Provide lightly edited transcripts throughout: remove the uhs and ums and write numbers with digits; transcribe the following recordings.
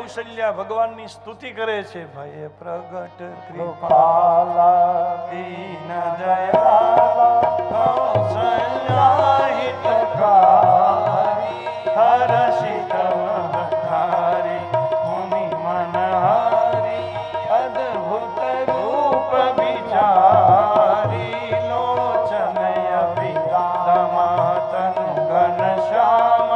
કૌશલ્યા ભગવાનની સ્તુતિ કરે છે. ભય પ્રગટ કૃપાલા દીન દયાલા કૌશલ્યા હિતકારી હરષિત મહતારી મુનિ મનહારી અદ્ભુત રૂપ વિચારી લોચન અભિરામતન ઘનશ્યામ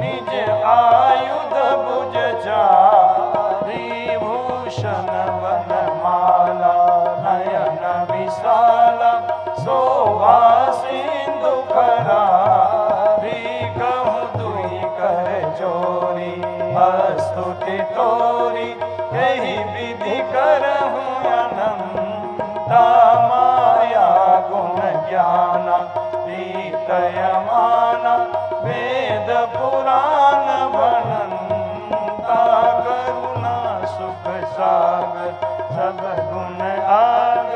નિજ આયુધ ભુજ ચારી ભૂષણ વનમાલા નયન વિશાલ શોભા સિંધુ કરારી કહું દુઈ કર ચોરી અસ્તુતિ તોરી यही विधि करहूँ अनंता माया गुण ज्ञान प्रीतयमान वेद पुराण भनंता करुणा सुख सागर सब गुण आग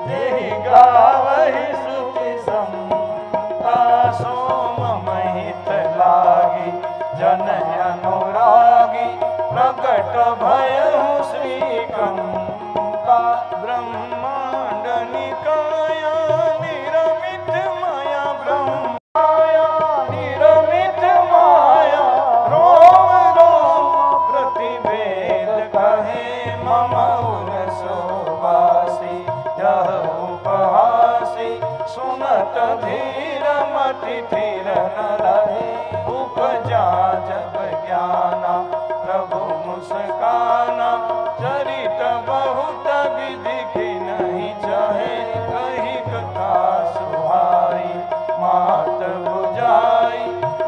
जेहि गावहि सुखि संता सोम महित लागी जन अनुरागी प्रकट भयहु श्रीकंता ब्रह्मांड निकाया निरमित माया ब्रह्माया निरमित माया रोम रोम प्रतिवेद कहे मम उर शोभासी यह उपहासी सुनत धीर मति धीर न रहे उपजा जब ज्ञाना प्रभु मुस्काना चरित बहुत विधि की नहीं चाहे कही कथा सुहाई मात बुझाई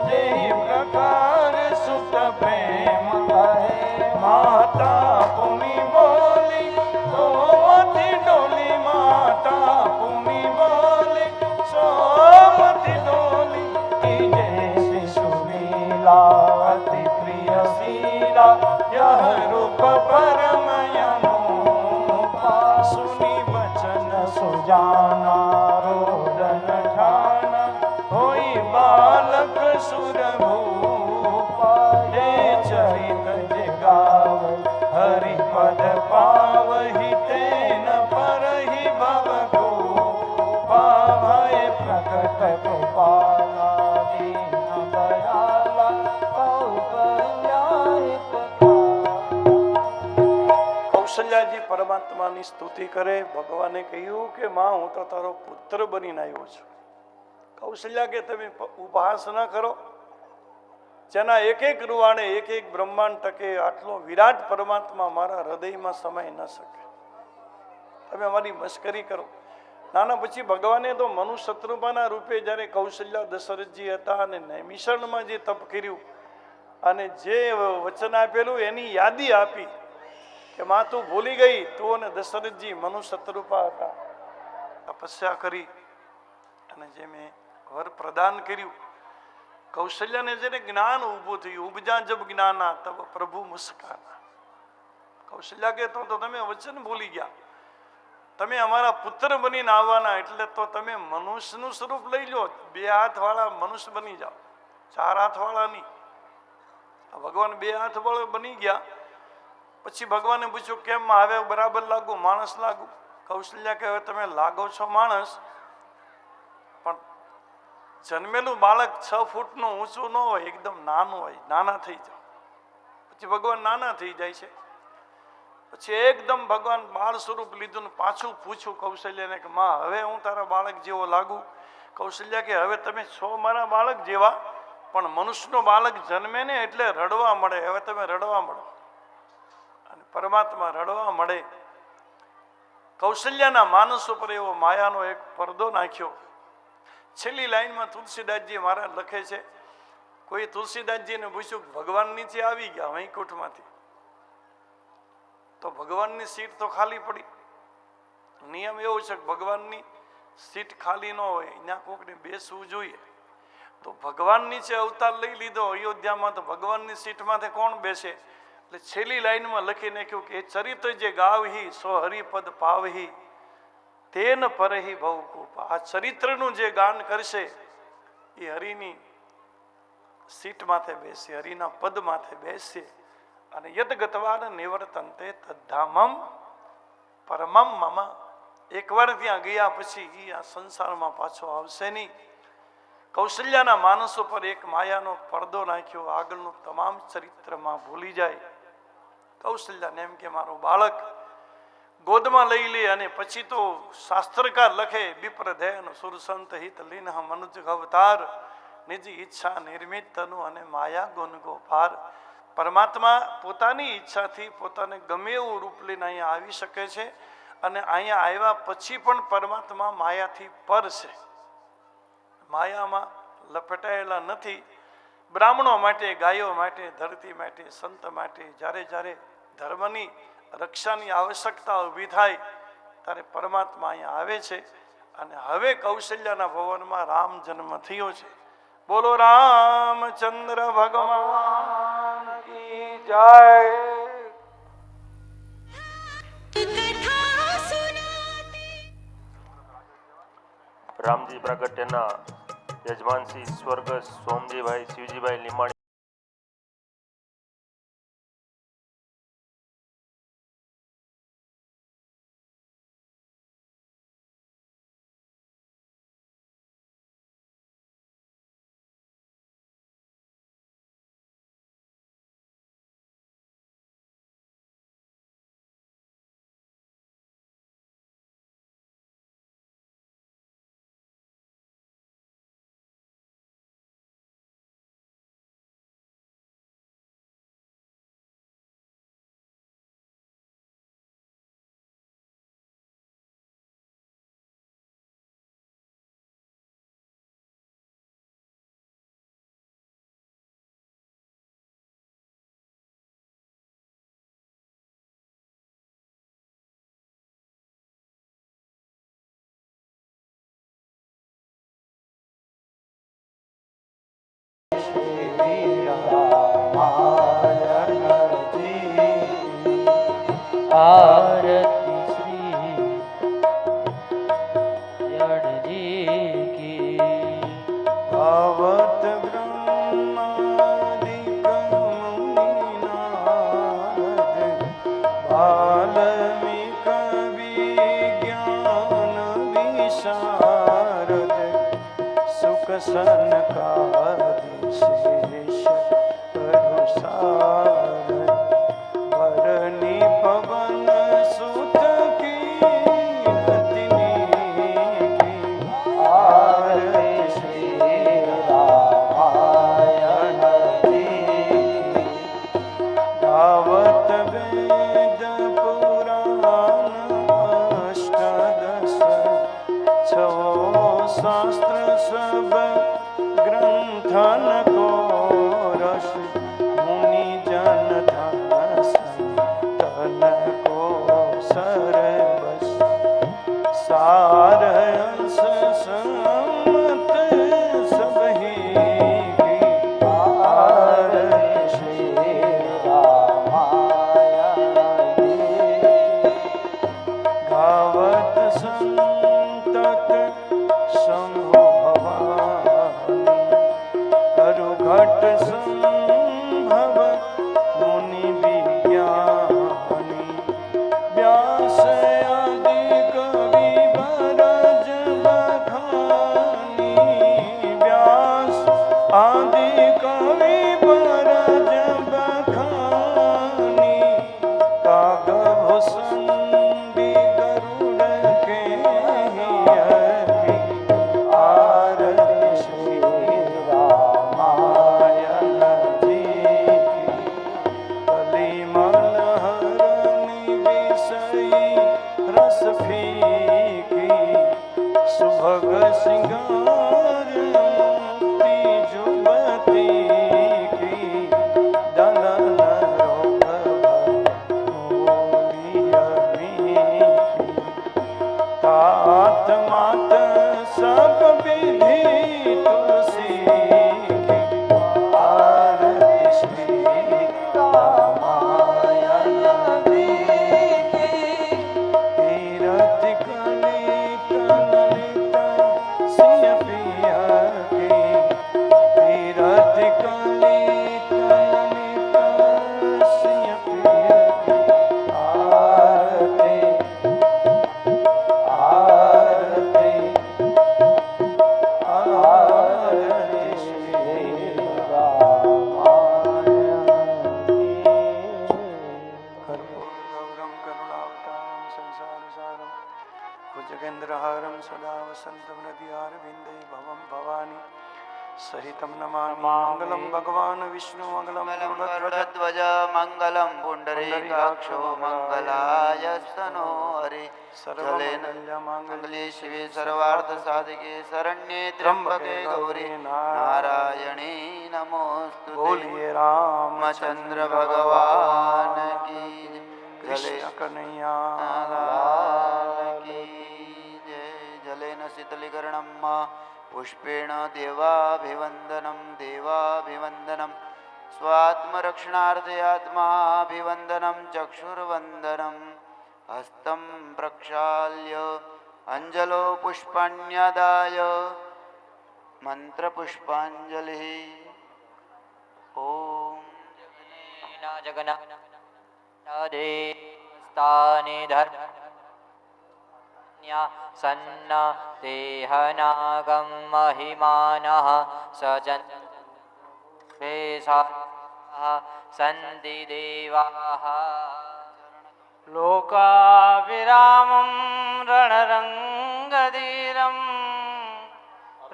जेहि प्रकार सुत प्रेम कहे माता पुनि बोली सोमति डोली माता पुनि बोली सोमति डोली जैसी सुनीला अति प्रिय शीला यह रूप परम अनूपा सुनी बचन सुजाना रोदन ठाना होई बालक सुर भूपा ये चरित जगाव हरि पद पावहि तेन परहि भव कोपा भय प्रकट कृपाला दीन दयाला કૌશલ્યાજી પરમાત્માની સ્તુતિ કરે. ભગવાને કહ્યું કે માં હું તો તારો પુત્ર બનીને આવ્યો છું. કૌશલ્યા કે તમે ઉપહાસ ન કરો, જેના એક એક રૂવાણે એક એક બ્રહ્માંડ ટકે આટલો વિરાટ પરમાત્મા મારા હૃદયમાં સમાઈ ન શકે. તમે અમારી મશ્કરી કરો. નાના પછી ભગવાને તો મનુશત્રુપાના રૂપે જ્યારે કૌશલ્યા દશરથજી હતા અને નૈમિષારણમાં જે તપ કર્યું અને જે વચન આપેલું એની યાદી આપી કે માં તું ભૂલી ગઈ, તું અને દશરથજી મનુશત્રુપા હતા, તપસ્યા કરી અને જે મેં વર પ્રદાન કર્યું. કૌશલ્યાને જેને જ્ઞાન ઊભું થયું, ઉપજા જબ જ્ઞાના તબ પ્રભુ મુસ્કાના. કૌશલ્યા કે તો તમે વચન ભૂલી ગયા, તમે અમારા પુત્ર બનીને આવવાના, એટલે તો તમે મનુષ્યનું સ્વરૂપ લઈ લો, 2 હાથ વાળા મનુષ્ય બની જાઓ, 4 હાથ વાળા નહીં. ભગવાન 2 હાથ વાળા બની ગયા. પછી ભગવાને પૂછ્યું કેમ હવે બરાબર લાગુ, માણસ લાગુ? કૌશલ્યા કે હવે તમે લાગો છો માણસ, પણ જન્મેલું બાળક 6 ફૂટનું ઊંચું ન હોય, એકદમ નાનું હોય, નાના થઈ જાઓ. પછી ભગવાન નાના થઈ જાય છે. પછી એકદમ ભગવાન બાળ સ્વરૂપ લીધું ને પાછું પૂછ્યું કૌશલ્યાને કે માં હવે હું તારા બાળક જેવો લાગુ? કૌશલ્યા કે હવે તમે છો મારા બાળક જેવા, પણ મનુષ્યનો બાળક જન્મે ને એટલે રડવા મળે, હવે તમે રડવા મળો. અને પરમાત્મા રડવા મળે. કૌશલ્યાના માનસ ઉપર એવો માયાનો એક પડદો નાખ્યો. છેલ્લી લાઈનમાં તુલસીદાસજી મહારાજ લખે છે, કોઈ તુલસીદાસજીને પૂછ્યું ભગવાન નીચે આવી ગયા વૈકુંઠમાંથી, તો ભગવાનની સીટ તો ખાલી પડી. નિયમ એવો છે કે ભગવાનની સીટ ખાલી ન હોય, અહીંયા કોકને બેસવું જોઈએ. તો ભગવાન નીચે અવતાર લઈ લીધો અયોધ્યામાં, તો ભગવાનની સીટમાંથી કોણ બેસે? એટલે છેલ્લી લાઈનમાં લખી નાખ્યું કે એ ચરિત્ર જે ગાવહી સો હરિપદ પાવહી તેન પરહી ભવકૂપા. આ ચરિત્રનું જે ગાન કરશે એ હરિની સીટ માથે બેસે, હરિના પદ માથે બેસે અને યદગતવાન નિવર્તન્તે તદ્ધામમ પરમમ મમ. એકવાર ત્યાં ગયા પછી આ સંસારમાં પાછો આવશે નહીં. કૌશલ્યાના માનસ ઉપર એક માયાનો પડદો નાખ્યો, આગળનું તમામ ચરિત્રમાં ભૂલી જાય. કૌશલ્યાને એમ કે મારું બાળક ગોદમાં લઈ લે, અને પછી તો શાસ્ત્રકાર લખે વિપ્રધેન સુરસંત હિત લીન મનુજ અવતાર નિજ ઈચ્છા નિર્મિત તનુ અને માયા ગુણ ગોપાર. પરમાત્મા પોતાની ઈચ્છાથી પોતાને ગમે એવું રૂપ લઈને અહીંયા આવી શકે છે, અને અહીંયા આવ્યા પછી પણ પરમાત્મા માયાથી પર છે, માયામાં લપેટાયેલા નથી. બ્રાહ્મણો માટે, ગાયો માટે, ધરતી માટે, સંત માટે જ્યારે જ્યારે ધર્મની રક્ષાની આવશ્યકતા ઊભી થાય ત્યારે પરમાત્મા અહીંયા આવે છે. અને હવે કૌશલ્યાના ભવનમાં રામ જન્મ થયો છે. બોલો રામચંદ્ર ભગવાન કી જય. રામજી પ્રાગટ્યના યજમાન શ્રી સ્વર્ગસ્થ સોમજીભાઈ શિવજીભાઈ લીમાણી आरती श्री रणजी की. भावत ब्रह्मादिक मुनिनारद वाल्मीक विज्ञान विशारद सुख सनकादि शेष प्रभुसार वरनी पवन મંગલમ ભગવાન વિષ્ણુ મંગલમ મંગલમ ગરુડધ્વજ ગરુડધ્વજ મંગલમ પુંડરીકાક્ષો મંગલાય સ્તનો હરિ જલેન મંગલે શિવે સર્વાર્થ સાધિકે શરણ્યે ત્ર્યંબકે ગૌરી નારાયણી નમોસ્તુતે બોલીએ રામચંદ્ર રામચંદ્ર ભગવાન કી જય. કૃષ્ણ કનૈયા લાલ કી જય. જલેન શીતલીકરણમ પુષ્પેણ દેવાભિવંદનમ સ્વાત્મરક્ષણાર્થે આત્માભિવંદનમ ચક્ષુર્વંદનમ હસ્તમ પ્રક્ષાલ્ય અંજલો પુષ્પાણ્યદાય મંત્રપુષ્પાંજલિ. ઓમ જગન્નાદેવસ્તાનિ ધર્મન્ય સન્ન દેહનાગમ મહિમાનઃ સજન સંતિ દેવાઃ લોકાવિરામં રણરંગધીરં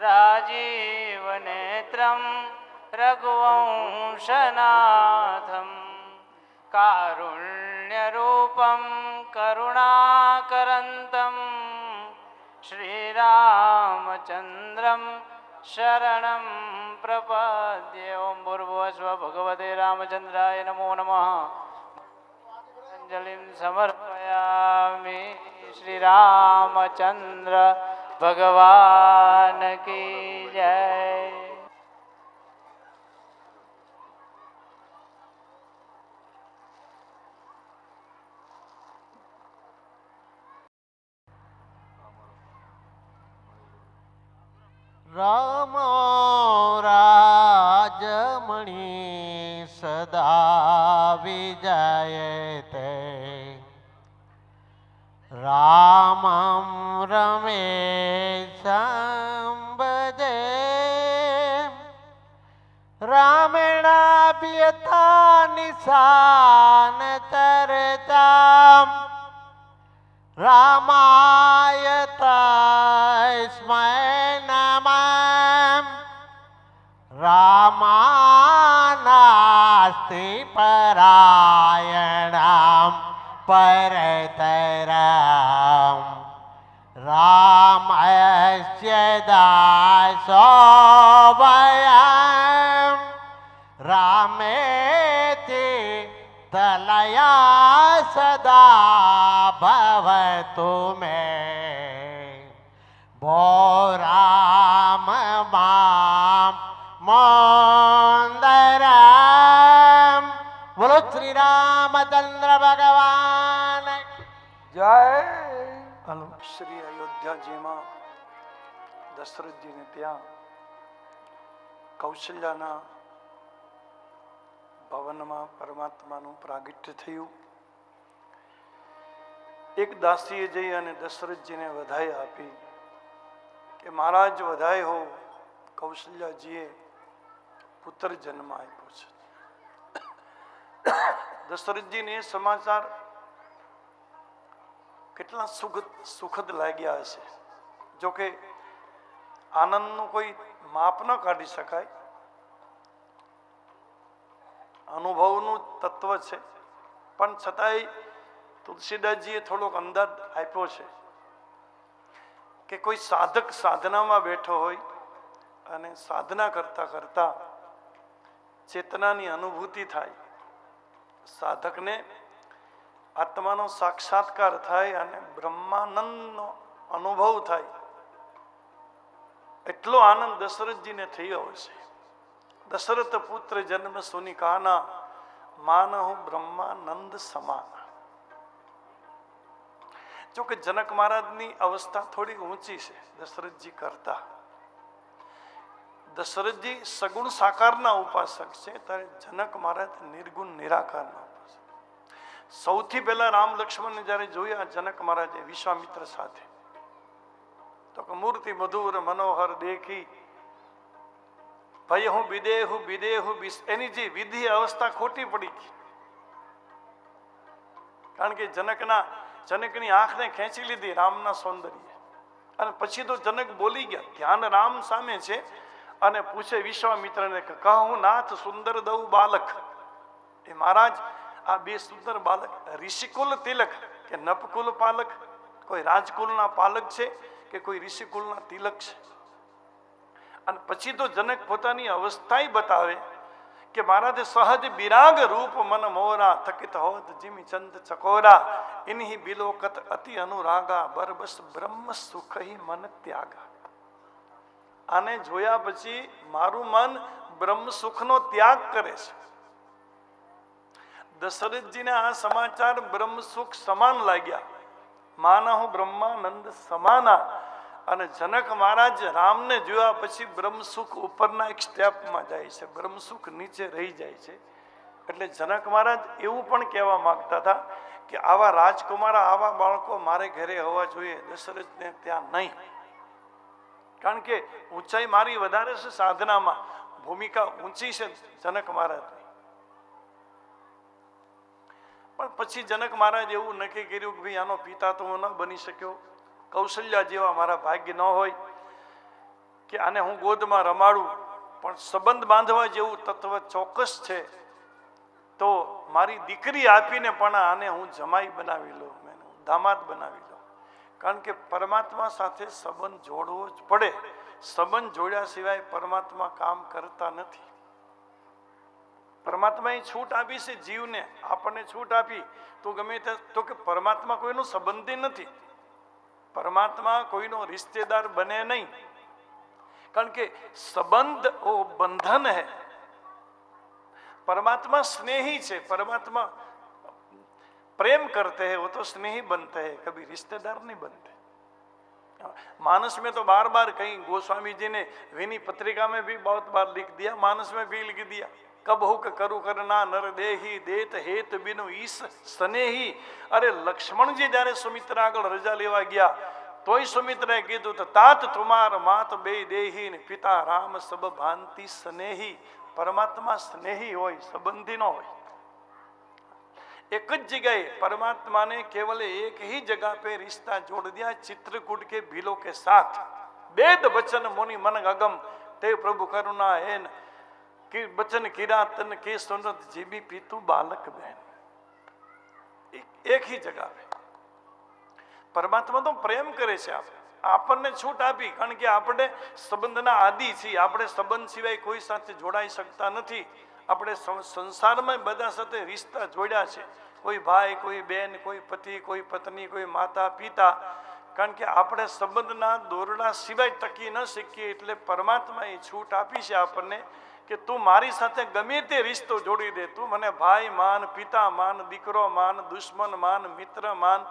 રાજીવનેત્રં રઘુવંશનાથં કારુણ્યરૂપં કરુણાકરન્तं શ્રીરામચन्द्रं શરણં પ્રપદ્યે. ઓમ ભૂર્ભુવસ્વ ભગવતે રામચંદ્રાય નમો નમઃ. અંજલિં સમર્પયામિ. શ્રી રામચંદ્ર ભગવાન કી જય. રામ રાજમણી સદા વિજયતે રામં રમેશં ભજે રામેણાભ્યતા નિશાન ચર્ચામ રામાય તસ્મૈ નમઃ રામાનાસ્તિ પરાયણામ પરતરામ રામસ્ય દાસો વયમ રામેતિ તલયા સદા ભવતુ મે ભો રામ મામ મોંદરમ. બોલો શ્રી રામચંદ્ર ભગવાન. જય. હાલો શ્રી અયોધ્યાજીમાં દશરથજીને ત્યાં કૌશલ્યાના ભવનમાં પરમાત્માનું પ્રાગટ્ય થયું. એક દાસીએ જઈ અને દશરથજીને વધાઈ આપી કે મહારાજ વધાઈ હો, કૌશલ્યાજીએ પુત્ર જન્મ આપ્યો છે. દશરથજીને એ સમાચાર કેટલા સુખદ લાગ્યા હશે. જોકે આનંદનું કોઈ માપ ન કાઢી શકાય, અનુભવનું તત્વ છે, પણ છતાંય તુલસીદાસજીએ થોડોક અંદાજ આપ્યો છે કે કોઈ સાધક સાધનામાં બેઠો હોય અને સાધના કરતા કરતા ચેતનાની અનુભૂતિ થાય, સાધકને આત્માનો સાક્ષાત્કાર થાય અને બ્રહ્માનંદનો અનુભવ થાય. એટલો આનંદ દશરથજીને થયો હશે. દશરથ પુત્ર જન્મ સુની કાના માનહુ બ્રહ્માનંદ સમાન. જોકે જનક મહારાજની અવસ્થા થોડી ઊંચી છે દશરથજી કરતા. દશરથજી સગુણ સાકારના ઉપાસક છે, ત્યારે જનક મહારાજ નિર્ગુણ નિરાકારના ઉપાસક. સૌથી પહેલા રામ લક્ષ્મણને જ્યારે જોયા જનક મહારાજે વિશ્વામિત્ર સાથે, તો કે મૂર્તિ મધુર મનોહર દેખી ભાઈ હું વિદેહુ એની જે વિધિ અવસ્થા ખોટી પડી ગઈ. કારણ કે જનકની આંખને ખેંચી લીધી રામના સૌંદર્ય, અને પછી તો જનક બોલી ગયા. ધ્યાન રામ સામે છે અને પૂછે વિશ્વામિત્રને કે કહું નાથ સુંદર દઉ બાલક. એ મહારાજ આ બે સુંદર બાલક ઋષિકુલ તિલક કે નપકુલ પાલક, કોઈ રાજકુલના પાલક છે કે કોઈ ઋષિકુલના તિલક છે? અને પછી તો જનક પોતાની અવસ્થા બતાવે કે મહારાજે સહજ બિરાગ રૂપ મન મોરા થકિત હોત જીમી ચંદ ચકોરા ઇન્હી બિલોકત અતિ અનુરાગા બરબસ બ્રહ્મ સુખહી મન ત્યાગા. આને જોયા પછી મારું મન બ્રહ્મ સુખનો ત્યાગ કરે છે. દશરથજીને આ સમાચાર બ્રહ્મ સુખ સમાન લાગ્યા. માનહુ બ્રહ્માનંદ સમાના. અને જનક મહારાજ રામને જોયા પછી બ્રહ્મ સુખ ઉપરના એક સ્ટેપમાં જાય છે, બ્રહ્મ સુખ નીચે રહી જાય છે. એટલે જનક મહારાજ એવું પણ કહેવા માંગતા હતા કે આવા રાજકુમારા, આવા બાળકો મારે ઘરે હોવા જોઈએ, દશરથને ત્યાં નહીં. કારણ કે ઊંચાઈ મારી વધારે છે, સાધનામાં ભૂમિકા ઊંચી છે જનક મહારાજની. પણ પછી જનક મહારાજ એવું નક્કી કર્યું કે ભાઈ આનો પિતા તો હું ન બની શક્યો, કૌશલ્યા જેવા મારા ભાગ્ય ન હોય કે આને હું ગોદમાં રમાડું, પણ સંબંધ બાંધવા જેવું તત્વ ચોક્કસ છે તો મારી દીકરી આપીને પણ આને હું જમાઈ બનાવી લઉં, દામાદ બનાવી લઉં. કારણ કે પરમાત્મા સાથે સંબંધ જોડવો જ પડે. સંબંધ જોડ્યા સિવાય પરમાત્મા કામ કરતા નથી. પરમાત્માએ છૂટ આપી છે જીવને, આપણને છૂટ આપી તો ગમે તે, તો કે પરમાત્મા કોઈનો સંબંધી નથી, પરમાત્મા કોઈનો રિશ્તેદાર બને નહીં. કારણ કે સંબંધ ઓ બંધન है, परमात्मा स्नेही છે, परमात्मा प्रेम करते हैं, वो तो स्नेही बनते हैं, कभी रिश्तेदार नहीं बनते. मानस में तो बार बार कहीं गोस्वामी जी ने विनी पत्रिका में भी बहुत बार लिख दिया, मानस में भी लिख दिया, कब हुक करु करना नर देही देत हेत बिनु ईस स्नेही. अरे लक्ष्मणजी જ્યારે સુમિત્રા આગળ રજા લેવા ગયા તોય સુમિત્રાએ કીધું તો तात तुमार मात बे देही ने पिता राम सब भांति स्नेही. परमात्मा स्नेही હોય, સંબંધી ન હોય. एक જ जगह परमात्मा ने केवल एक ही जगह पे रिश्ता जोड़ दिया, चित्रकूट के भीलों के साथ. वेद वचन मुनि मन अगम ते प्रभु करुणा है कि बचन किरातन के सुनत जीबी पीतु बालक बहन. एक ही जगह पे પરમાત્મા તો પ્રેમ કરે છે. આપણને છૂટ આપી, કારણ કે આપણે સંબંધના આદિ છીએ, આપણે સંબંધ સિવાય કોઈ સાથે જોડાઈ શકતા નથી. આપણે સંસારમાં બધા સાથે રિશ્તા જોડ્યા છે, કોઈ ભાઈ, કોઈ બેન, કોઈ પતિ, કોઈ પત્ની, કોઈ માતા પિતા. કારણ કે આપણે સંબંધના દોરડા સિવાય ટકી ન શકીએ. એટલે પરમાત્માએ છૂટ આપી છે આપણને કે તું મારી સાથે ગમે તે રિશ્તો જોડી દે, તું મને ભાઈ માન, પિતા માન, દીકરો માન, દુશ્મન માન, મિત્ર માન,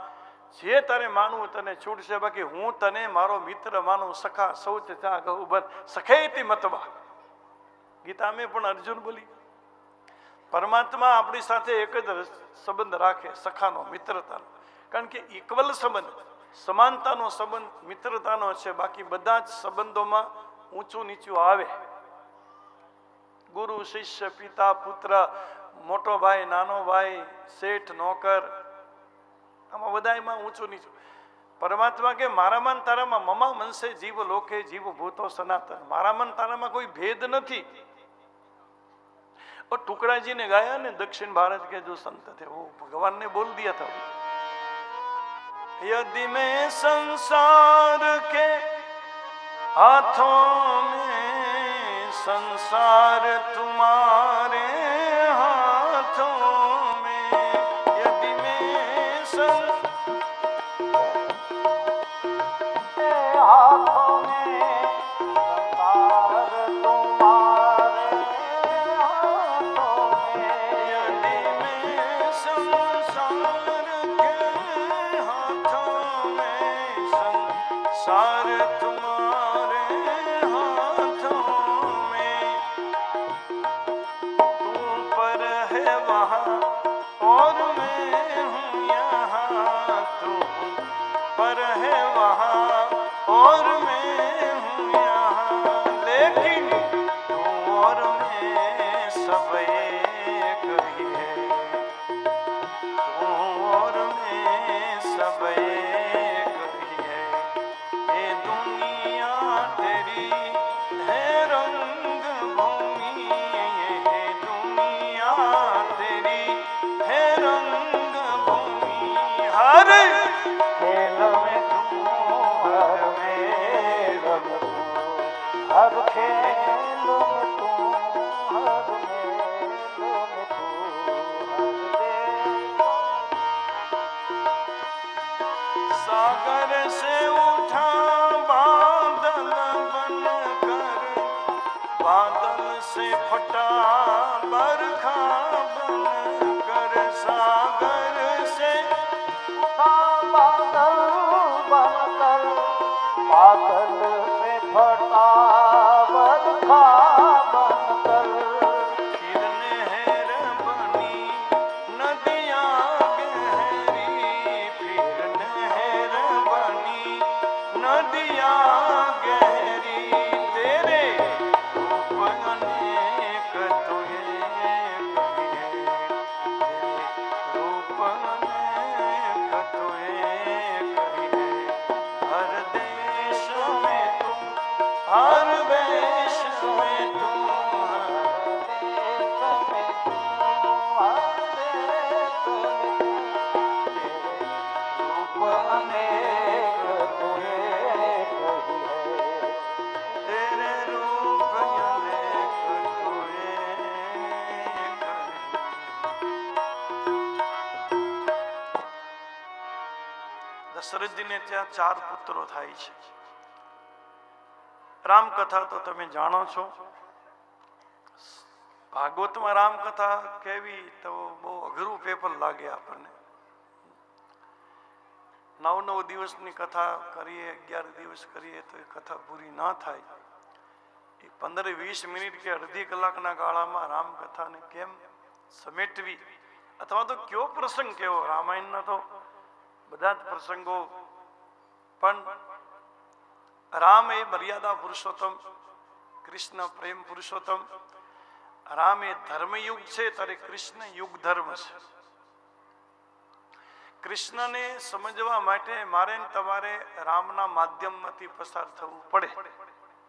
જે તારે માનવું તને છૂટ છે. બાકી હું તને મારો મિત્ર માનું. સખા શૌચ ચા ગહુબન સખેતી મતવા. ગીતામાં પણ અર્જુન બોલી. પરમાત્મા આપણી સાથે એક જ સંબંધ રાખે, સખાનો, મિત્રતાનો. કારણ કે ઇક્વલ સંબંધ, સમાનતાનો સંબંધ મિત્રતાનો છે. બાકી બધા જ સંબંધોમાં ઊંચું નીચું આવે. ગુરુ શિષ્ય, પિતા પુત્ર, મોટો ભાઈ નાનો ભાઈ, શેઠ નોકર, આમાં બધામાં ઊંચું નીચું. પરમાત્મા કે મારામાં તારામાં મમા મનસે જીવ લોકે જીવ ભૂતો સનાતન. મારામાં તારામાં કોઈ ભેદ નથી. और टुकड़ा जी ने गाया ने दक्षिण भारत के जो संत थे वो भगवान ने बोल दिया था, यदि मैं संसार के हाथों में, संसार तुम्हारे हाथों में, यदि मैं हाथों में, संसार तुम्हारे सार तुम्हारे हाथों में, तू पर है वहाँ और मैं हूँ यहाँ, तू पर है वहाँ और मैं हूँ यहाँ, लेकिन तू और मैं सब एक ही है, तू और मैं सब एक ही है. ये दुनिया तेरी है रंग દશરથજીને ત્યાં 4 પુત્રો થાય છે. રામકથા તો તમે જાણો છો. ભાગવતમાં રામકથા કેવી તો બહુ અઘરું પેપર લાગે આપણને. 9 દિવસની કથા કરીએ, 11 દિવસ કરીએ તો એ કથા પૂરી ના થાય. એ 15-20 મિનિટ કે અડધી કલાકના ગાળામાં રામકથાને કેમ સમેટવી, અથવા તો કયો પ્રસંગ કેવો. રામાયણના તો બધા જ પ્રસંગો, પણ રામ એ મર્યાદા પુરુષોત્તમ, કૃષ્ણ પ્રેમ પુરુષોત્તમ. રામ એ ધર્મયુગ છે ત્યારે કૃષ્ણ યુગ ધર્મ છે. કૃષ્ણને સમજવા માટે મારે ને તમારે રામના માધ્યમમાંથી પસાર થવું પડે.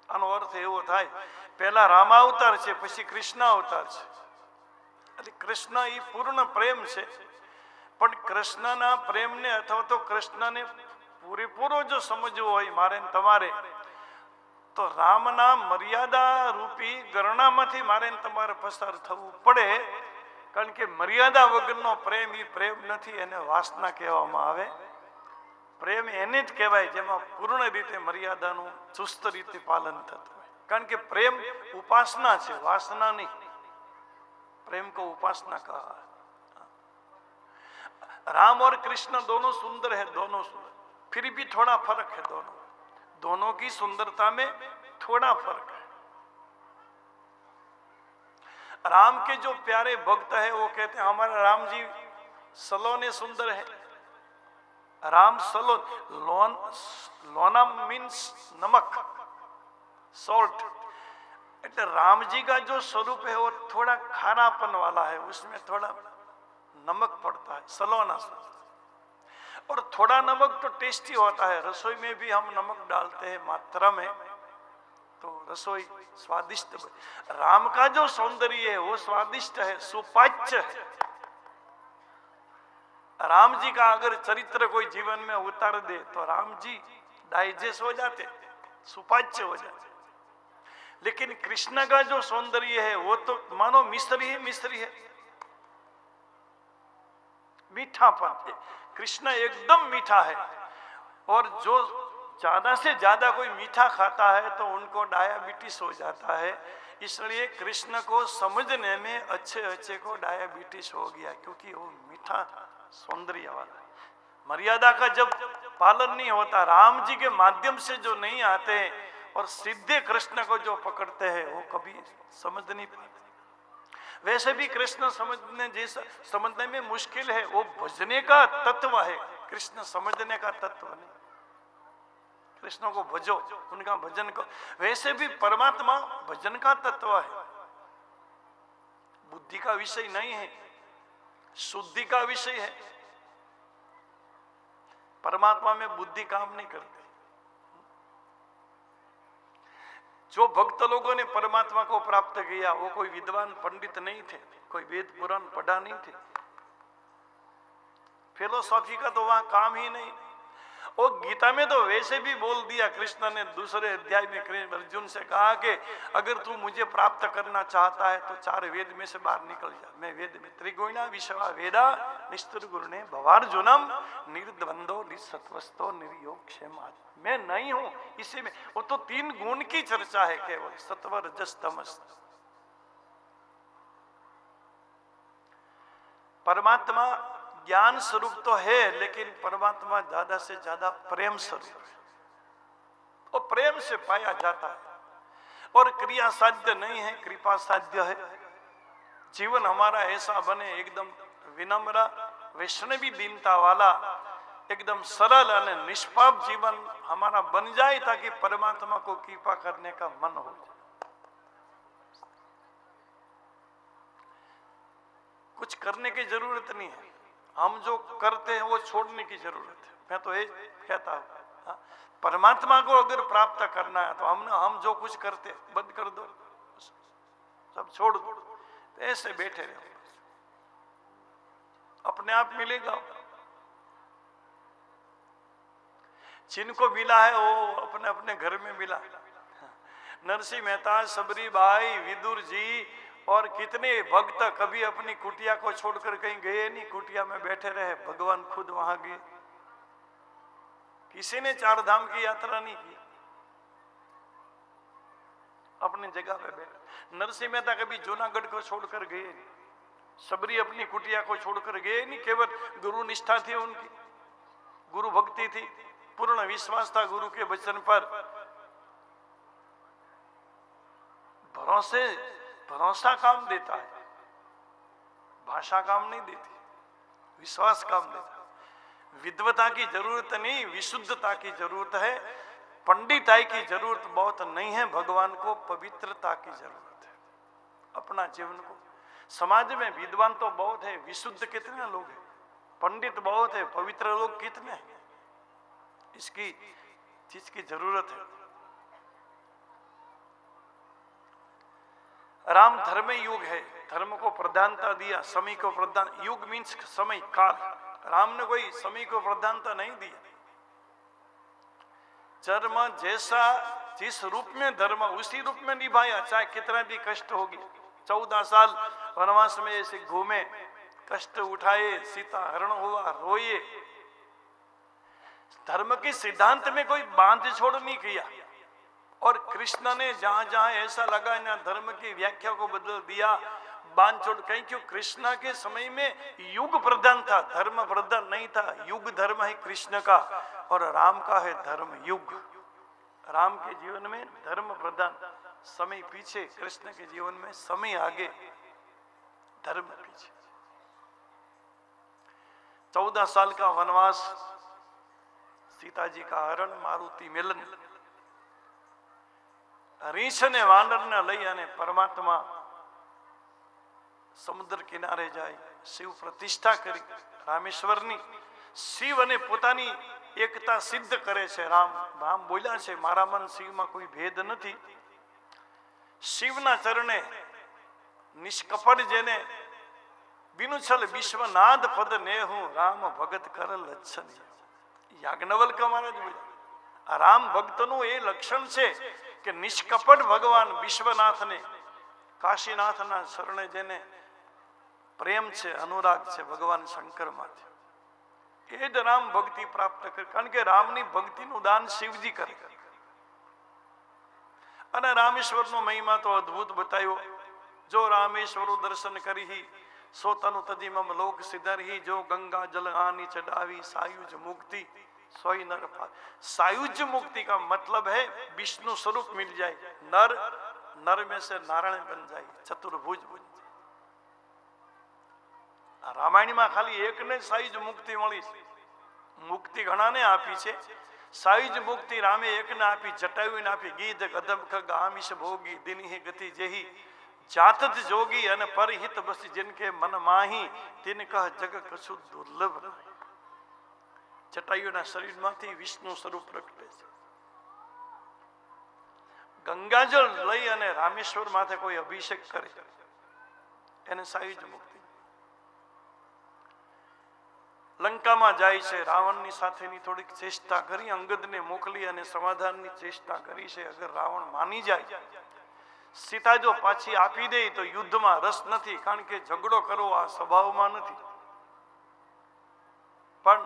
આનો અર્થ એવો થાય, પહેલા રામાવતાર છે, પછી કૃષ્ણ અવતાર છે. એટલે કૃષ્ણ એ પૂર્ણ પ્રેમ છે, પણ કૃષ્ણના પ્રેમને અથવા તો કૃષ્ણને પૂરેપૂરો જો સમજવો હોય મારે ને તમારે, તો રામના મર્યાદા રૂપી ગરણામાંથી મારે ને તમારે પસાર થવું પડે. કારણ કે મર્યાદા વગરનો પ્રેમ એ પ્રેમ નથી, એને વાસના કહેવામાં આવે. પ્રેમ એને જ કહેવાય જેમાં પૂર્ણ રીતે મર્યાદાનું ચુસ્ત રીતે પાલન થતું હોય. કારણ કે પ્રેમ ઉપાસના છે, વાસના નહીં. प्रेम को उपासना कहा. राम और कृष्ण दोनों सुंदर है, दोनों सुंदर, फिर भी थोड़ा फर्क है. दोनों की सुंदरता में थोड़ा फर्क है. राम के जो प्यारे भक्त है वो कहते हैं हमारे राम जी सलोने सुंदर है. राम सलोन, लोना मीन्स नमक, सॉल्ट. એટલે रामजी का जो स्वरूप है वो थोड़ा खारापन वाला है, उसमें थोड़ा नमक पड़ता है, सलोना. और थोड़ा नमक तो टेस्टी होता है. रसोई में भी हम नमक डालते हैं मात्रा में, तो रसोई स्वादिष्ट. राम का जो सौंदर्य है वो स्वादिष्ट है, सुपाच्य है. राम जी का अगर चरित्र कोई जीवन में उतार दे तो राम जी डाइजेस्ट हो जाते, सुपाच्य हो जाते. लेकिन कृष्ण का जो सौंदर्य है वो तो मानो मिश्री ही मिश्री है, मीठापन. कृष्ण एकदम मीठा है. और जो ज्यादा से ज्यादा कोई मीठा खाता है तो उनको डायबिटीज हो जाता है. इसलिए कृष्ण को समझने में अच्छे को डायबिटीज हो गया, क्योंकि वो मीठा सौंदर्य वाला है. मर्यादा का जब पालन नहीं होता, राम जी के माध्यम से जो नहीं आते और सीधे कृष्ण को जो पकड़ते हैं वो कभी समझ नहीं पाते. वैसे भी कृष्ण समझने में मुश्किल है, वो भजने का तत्व है, कृष्ण समझने का तत्व नहीं. कृष्ण को भजो, उनका भजन को. वैसे भी परमात्मा भजन का तत्व है, बुद्धि का विषय नहीं है, शुद्धि का विषय है. परमात्मा में बुद्धि काम नहीं करती. जो भक्त लोगों ने परमात्मा को प्राप्त किया वो कोई विद्वान पंडित नहीं थे, कोई वेद पुराण पढ़ा नहीं थे. फिलोसॉफी का तो वहां काम ही नहीं. और गीता में तो वैसे भी बोल दिया कृष्ण ने, दूसरे अध्याय में अर्जुन से कहा कि अगर तू मुझे प्राप्त करना चाहता है तो 4 वेद में से बाहर निकल जा. मैं वेद में त्रिगुणा विश्वा वेदा निस्तुर गुरुने भवार्जुनम निर्द्वंदो निसत्वस्तो निर्योग क्षेम. मैं नहीं हूं इसी में. वो तो 3 गुण की चर्चा है केवल, सत्व रजस तमस. परमात्मा ज्ञान स्वरूप तो है, लेकिन परमात्मा ज्यादा से ज्यादा प्रेम स्वरूप है. और प्रेम से पाया जाता है. और क्रिया साध्य नहीं है, कृपा साध्य है. जीवन हमारा ऐसा बने एकदम विनम्र, वैष्णवी दीनता वाला, एकदम सरल और निष्पाप जीवन हमारा बन जाए, ताकि परमात्मा को कृपा करने का मन हो जाए. कुछ करने की जरूरत नहीं है, हम जो करते हैं वो छोड़ने की जरूरत है. मैं तो ये कहता हूं, परमात्मा को अगर प्राप्त करना है तो हम जो कुछ करते बंद कर दो, सब छोड़ दो, तो ऐसे बैठे रहो, अपने आप मिलेगा. जिनको मिला है वो अपने अपने घर में मिला. नरसिंह मेहता, सबरी बाई, विदुर जी और कितने भक्त कभी अपनी कुटिया को छोड़कर कहीं गए नहीं, कुटिया में बैठे रहे. भगवान खुद वहां गए. किसी ने 4 धाम की यात्रा नहीं की, अपनी जगह पे बैठे। नरसिंह मेहता कभी जूनागढ़ को छोड़कर गए नहीं, सबरी अपनी कुटिया को छोड़कर गए नहीं। केवल गुरु निष्ठा थी उनकी, गुरु भक्ति थी, पूर्ण विश्वास था गुरु के वचन पर। भरोसा काम देता है, भाषा काम नहीं देती, विश्वास काम देता है। विद्वता की जरूरत नहीं, विशुद्धता की जरूरत है। पंडिताई की जरूरत बहुत नहीं है, भगवान को पवित्रता की जरूरत है। अपना जीवन को, समाज में विद्वान तो बहुत है, विशुद्ध कितने लोग हैं, पंडित बहुत है, पवित्र लोग कितने हैं, इसकी चीज की जरूरत है। राम धर्म युग है, धर्म को प्रधानता दिया, समय को प्रधान, युग मीन्स समय काल। राम ने कोई समय को प्रधानता नहीं दी। धर्म जैसा जिस रूप में धर्म उसी रूप में निभाया, चाहे कितना भी कष्ट होगी। 14 साल वनवास में ऐसे घूमे, कष्ट उठाए, सीता हरण हुआ, रोए। धर्म के सिद्धांत में कोई बांध छोड़ नहीं किया। और कृष्ण ने जहां जहां ऐसा लगा ना धर्म की व्याख्या को बदल दिया, बांध छोड़। कहीं क्यों? कृष्ण के समय में युग प्रधान था, धर्म प्रधान नहीं था। युग धर्म है कृष्ण का और राम का है धर्म युग। राम के जीवन में धर्म प्रधान, समय पीछे। कृष्ण के जीवन में समय आगे, धर्म पीछे। 14 साल का वनवास, सीता जी का हरण, मारुति मिलन, રીંછ ને વાનરને લઈ અને પરમાત્મા સમુદ્ર કિનારે જાય, શિવ પ્રતિષ્ઠા કરી રામેશ્વરની। શિવ અને પોતાની એકતા સિદ્ધ કરે છે। રામ બોલ્યા છે, મારા મન શિવમાં કોઈ ભેદ નથી। શિવના ચરણે નિષ્કપટ જેને બિનુછલ વિશ્વનાથ પદ નેહું રામ ભગત કર લક્ષણ। યાજ્ઞવલ્ક મહારાજ બોલ્યા, આ રામ ભક્તનું એ લક્ષણ છે કે નિષ્કપટ ભગવાન વિશ્વનાથને, કાશીનાથના શરણે જેને પ્રેમ છે, અનુરાગ છે ભગવાન શંકરમાંથી, એ જ રામ ભક્તિ પ્રાપ્ત કરે। કારણ કે રામની ભક્તિનું દાન શિવજી કરે। અને રામેશ્વરનો મહિમા તો અદ્ભુત બતાવ્યો। જો રામેશ્વર દર્શન કરી સો તનુ તજી મમ લોક સિધરહી, જો ગંગા જલ આની ચડાવી સાયુજ મુક્તિ सोई नर पार। सायुज्य मुक्ति का मतलब है विष्णु स्वरूप मिल जाए, नर में से नारायण बन जाए, चतुर्भुज बन जाए। रामायण में खाली एक ने सायुज मुक्ति मળી, मुक्ति घणा ने आपी छे। सायुज मुक्ति रामे एक ने आपी, जटायु ने आपी। गीध गदम खग आमिष भोगी, दिनहि गति जेहि जातत जोगी, अने परहित बसी जिनके मन माही, तिन कह जग कछु दुर्लभ। જટાયુના શરીરમાંથી વિષ્ણુ સ્વરૂપ પ્રગટે છે। ગંગાજળ લઈ અને રામેશ્વર માથે કોઈ અભિષેક કરે એને સાયુજ મુક્તિ। લંકામાં જાય છે, રાવણની સાથેની થોડીક ચેષ્ટા કરી, અંગદને મોકલી અને સમાધાનની ચેષ્ટા કરી છે। અગર રાવણ માની જાય, સીતા જો પાછી આપી દે તો યુદ્ધમાં રસ નથી, કારણ કે ઝઘડો કરવો આ સ્વભાવમાં નથી। પણ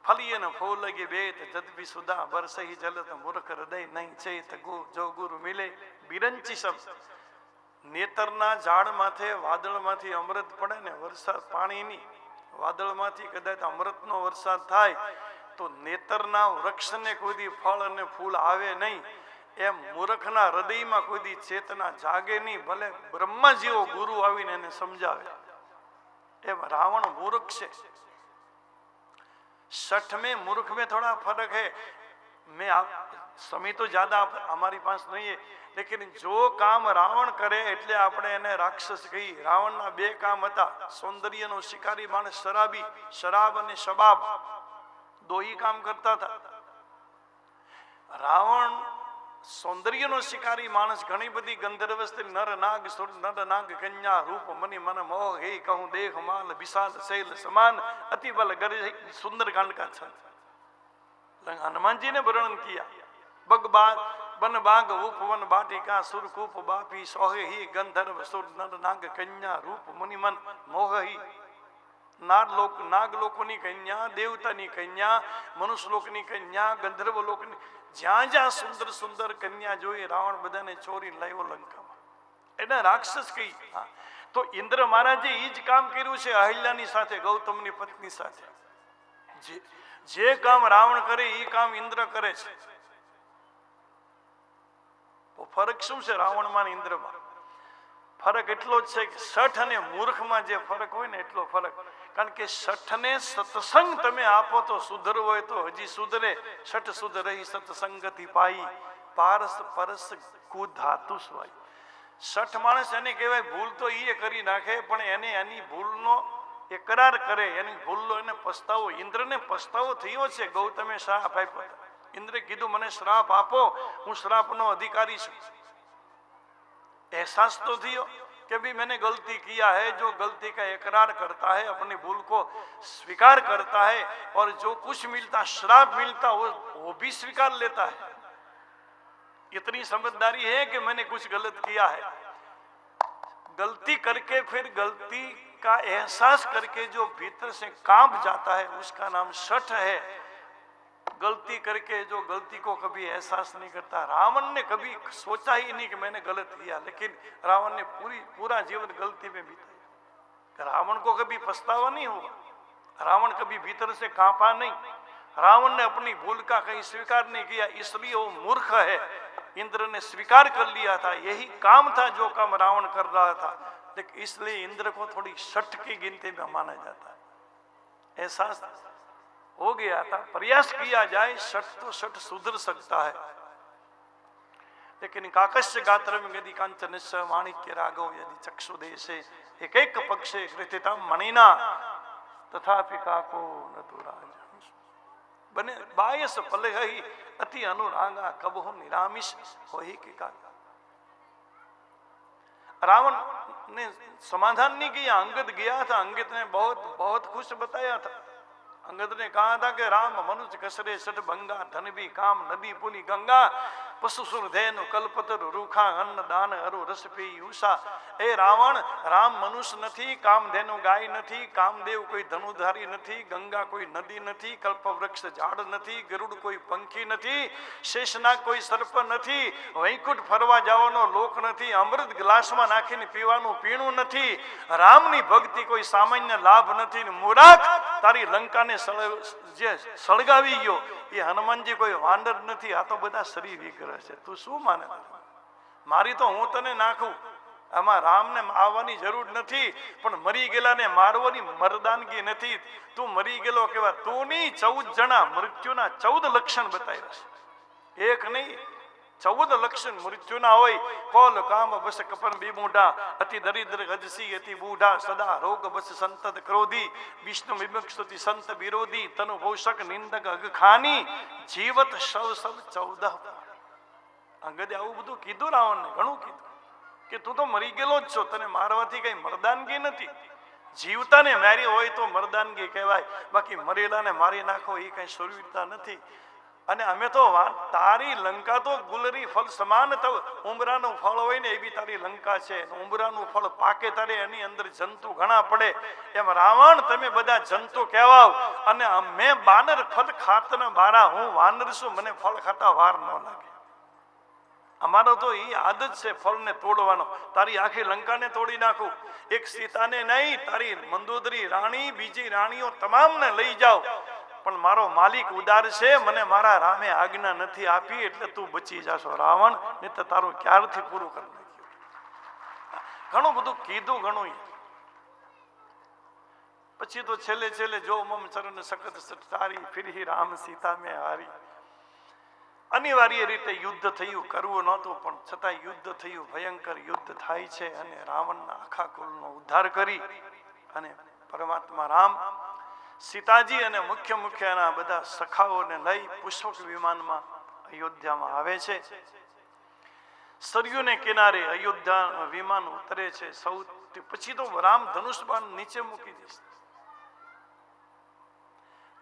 ફલીએ ને ફૂલ લગે બેત જદબી સુદા બરસહી જલત મૂર્ખ હૃદય નહીં ચેત જો ગુરુ મિલે બિરંચી શબ્દ। નેતરના ઝાડ માથે વાદળમાંથી અમૃત પડે ને, વરસાદ પાણીની વાદળમાંથી કદાચ અમૃતનો વરસાદ થાય તો નેતરના વૃક્ષને કોઈ દી ફળ અને ફૂલ આવે નહીં। એમ મૂર્ખના હૃદયમાં કોઈ દી ચેતના જાગે નહીં, ભલે બ્રહ્મા જેવો ગુરુ આવીને એને સમજાવે। એમ રાવણ મૂર્ખ છે। शठ में मूर्ख में थोड़ा फर्क है। मैं समय तो ज्यादा हमारी पास नहीं है, लेकिन जो काम रावण करे એટલે આપણે એને રાક્ષસ કહી। રાવણના 2 કામ હતા, સૌંદર્યનો શિકારી માણસ, શરાબી, શરાબ અને શબાબ, 2 ही काम करता था। રાવણ સૌંદર્યનો શિકારી માણસ, ઘણી બધી ગંધર્વ સ્ત્રી, નર નાગ સુર નર નાગ કન્યા, રૂપ મની मन मोह हे कहूं देख माल विशाल शैल समान, अति बल गरज। सुंदरकांड का छंद हनुमान जी ने वर्णन किया। बग बाग बन बाग उपवन बाटिका, सुरकूप बापी सोहे ही, गंधर्व सुर नर नाग कन्या, रूप मुनि मन मोह ही। નાગલોકોની કન્યા, દેવતાની કન્યા, મનુષ્યલોકની કન્યા, ગંધર્વલોકની, જ્યાં જ્યાં સુંદર સુંદર કન્યા જોઈ રાવણ બધાને ચોરી લાવ્યો લંકામાં. એને રાક્ષસ કહી. તો ઇન્દ્ર મહારાજે એ જ કામ કર્યું છે અહિલ્યાની સાથે, ગૌતમની પત્ની સાથે. જે કામ રાવણ કરે એ કામ ઇન્દ્ર કરે છે. તો ફરક શું છે રાવણમાં અને ઇન્દ્રમાં? ફરક એટલો જ છે કે શઠ અને મૂર્ખમાં જે ફરક હોય ને એટલો ફરક. કારણ કે શઠને સત્સંગ તમે આપો તો સુધરવો હોય તો હજી સુધરે. શઠ સુધરે સત્સંગતિ પાઈ, પારસ પરસ કુધાતુ સ્વાય. શઠ માણસ એને કહેવાય ભૂલ તો એ કરી નાખે, પણ એને એની ભૂલનો એકરાર કરે, એની ભૂલનો એને પસ્તાવો. ઇન્દ્રને પસ્તાવો થયો છે. ગૌતમે શ્રાપ આપ્યો. ઇન્દ્રે કીધું મને શ્રાપ આપો, હું શ્રાપનો અધિકારી છું. एहसास तो थियो कि भी मैंने गलती किया है. जो गलती का इकरार करता है, अपनी भूल को स्वीकार करता है, और जो कुछ मिलता श्राप मिलता वो भी स्वीकार लेता है. इतनी समझदारी है कि मैंने कुछ गलत किया है. गलती करके फिर गलती का एहसास करके जो भीतर से कांप जाता है उसका नाम शठ है. गलती करके जो गलती को कभी एहसास नहीं करता. रावण ने कभी सोचा ही नहीं कि मैंने गलत किया, लेकिन रावण ने पूरा जीवन गलती में बिताया. रावण को कभी पछतावा नहीं हुआ. रावण कभी भीतर से कांपा नहीं. रावण ने अपनी भूल का कहीं स्वीकार नहीं किया, इसलिए वो मूर्ख है. इंद्र ने स्वीकार कर लिया था. यही काम था जो काम रावण कर रहा था, लेकिन इसलिए इंद्र को थोड़ी शठ की गिनती में माना जाता है. एहसास हो गया था. प्रयास किया जाए शठ तो शठ सुधर सकता है. लेकिन काकस्य गात्र में यदि कांचन माणिक्य राघव यदि चक्षुदेशे एक एक पक्षे कृतिता मणिना तथापि काको न तो राज बने बायस पल ही अति अनुरागा कबहु निरामिष हो ही के काका. रावण ने समाधान नहीं किया. अंगद गया था. अंगद ने बहुत बहुत कुछ बताया था. अंगद ने कहा था कि राम मनुज कसरे सठ भंगा, धन भी काम नदी पुनी गंगा, पशु सुर धेनु कल्पतर रूखा अन्न दान हरु रस पी उषा. ए रावण, राम मनुष्य નથી, કામધેનુ ગાય નથી, કામદેવ કોઈ ધનુધારી નથી, ગંગા કોઈ નદી નથી, કલ્પવૃક્ષ ઝાડ નથી, ગરુડ કોઈ પંખી નથી, શેષનાગ કોઈ સર્પ નથી, વૈકુંઠ ફરવા જવાનો લોક નથી, અમૃત ગ્લાસમાં નાખીને પીવાનું પીણું નથી, રામની ભક્તિ કોઈ સામાન્ય લાભ નથી. મૂર્ખ, તારી લંકાને જે સળગાવી ગયો એ હનુમાનજી કોઈ વાંદર નથી. આ તો બધા શરીર વિગ્રહ છે. તું શું માને? મારી તો હું તને નાખું, આમાં રામને આવવાની જરૂર નથી. પણ મરી ગયેલાને મારવાની મરદાનગી નથી. તું મરી ગયેલો કેવા? તું નહીં, 14 જણા મૃત્યુના 14 લક્ષણ બતાવ્યા છે. એક નહીં, 14 લક્ષણ મૃત્યુના હોય. કોલ કામ બસ કપન બીમૂઢા, અતિ દરિદ્ર ગજસી અતિ બૂઢા, સદા રોગ બસ સંતત ક્રોધી, વિષ્ણુ વિમક્ષતિ સંત વિરોધી, તનુ પોષક નિંદક અગખાની, જીવત સૌ સૌ 14. અંગદે આવું બધું કીધું રાવણને, ઘણું કીધું કે તું તો મરી ગયેલો જ છો, તને મારવાથી કઈ મરદાનગી નથી. જીવતાને મારી હોય તો મરદાનગી કહેવાય, બાકી મરેલાને મારી નાખો એ કઈ શૂરવીરતા નથી. અને અમે તો તારી લંકા તો ગુલરી ફળ સમાન થવ. ઉંબરાનું ફળ હોય ને એવી તારી લંકા છે. ઉંબરાનું ફળ પાકે તારે એની અંદર જંતુ ઘણા પડે. એમ રાવણ તમે બધા જંતુ કહેવાવ, અને અમે બાનર ફળ ખાતના બારા, હું વાનર છું, મને ફળ ખાતા વાર ન લાગે. અમારો તો એ આદત છે ફળને તોડવાનો. તારી આખી લંકાને તોડી નાખું, એક સીતાને નહીં, તારી મંદોદરી રાણી, બીજી રાણીઓ તમામને લઈ જાઓ, પણ મારો માલિક ઉદાર છે. મને મારા રામે આજ્ઞા નથી આપી એટલે તું બચી જાશો રાવણ, નહીં તો તારું ક્યારથી પૂરું કરી નાખ્યું. ઘણું બધું કીધું, ઘણું. પછી તો છેલ્લે છેલ્લે જો મમ ચરણ સખત સટારી, ફિરહી રામ સીતા મેં હારી. અનિવાર્ય રીતે યુદ્ધ થયું, કરવું નહોતું, પણ છતાં યુદ્ધ થયું. ભયંકર યુદ્ધ થાય છે, અને રાવણના આખા કુલનો ઉદ્ધાર કરી અને પરમાત્મા રામ સીતાજી અને મુખ્ય એના બધા સખાઓને લઈ પુષ્પક વિમાનમાં અયોધ્યામાં આવે છે. સરયુને કિનારે અયોધ્યા વિમાન ઉતરે છે. સૌથી પછી તો રામ ધનુષ બાણ નીચે મૂકી દેશે.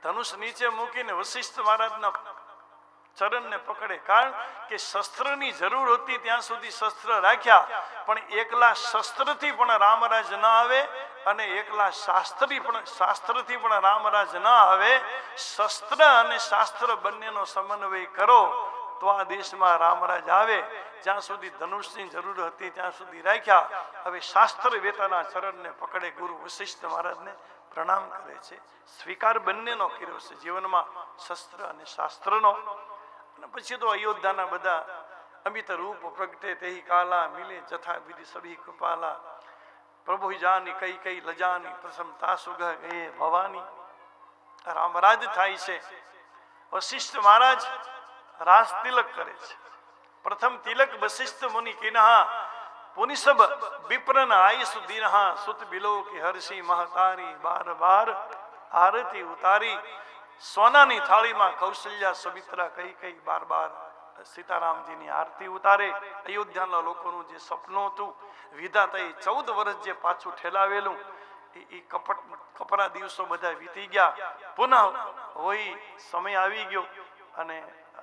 ધનુષ નીચે મૂકીને વશિષ્ઠ મહારાજના ચરણને પકડે. કારણ કે શસ્ત્રની જરૂર હતી ત્યાં સુધી શસ્ત્ર રાખ્યા, પણ એકલા શસ્ત્રથી પણ રામરાજ ન આવે. અને એકલા શાસ્ત્રથી પણ રામરાજ ન આવે, શસ્ત્ર અને શાસ્ત્ર બંનેનો સમન્વય કરો તો આ દેશમાં રામરાજ આવે. જ્યાં સુધી ધનુષની જરૂર હતી ત્યાં સુધી રાખ્યા. હવે શાસ્ત્ર વેતાના ચરણને પકડે ગુરુ વશિષ્ઠ મહારાજને પ્રણામ કરે છે. સ્વીકાર બંનેનો કર્યો છે જીવનમાં, શસ્ત્ર અને શાસ્ત્રનો. અને પછી તો અયોધ્યાના બધા અમિત રૂપ પ્રગટે તેહી કાલા, મિલે જથા વિધિ સભી કૃપાલા, પ્રભુ જાની કઈ કઈ લજાની, પ્રસમતા સુગહ ગયે ભવાની. રામરાજ થાય છે. વશિષ્ઠ મહારાજ રાસ તિલક કરે છે. પ્રથમ તિલક વશિષ્ઠ મુનિ કિનહા, પુનિસબ વિપ્રન આયુષ દિનહા, સુત બિલો કે હર્ષી મહતારી, બાર બાર આરતી ઉતારી. સોનાની થાળીમાં કૌશલ્યા સુમિત્રા કઈ કઈ બાર બાર સીતારામજીની આરતી ઉતારે. અયોધ્યાના લોકોનું જે સપનું હતું વિધાતાએ 14 વર્ષ જે પાછું ઠેલાવેલું, એ કપરા દિવસો બધા વીતી ગયા. પુનઃ હોય સમય આવી ગયો અને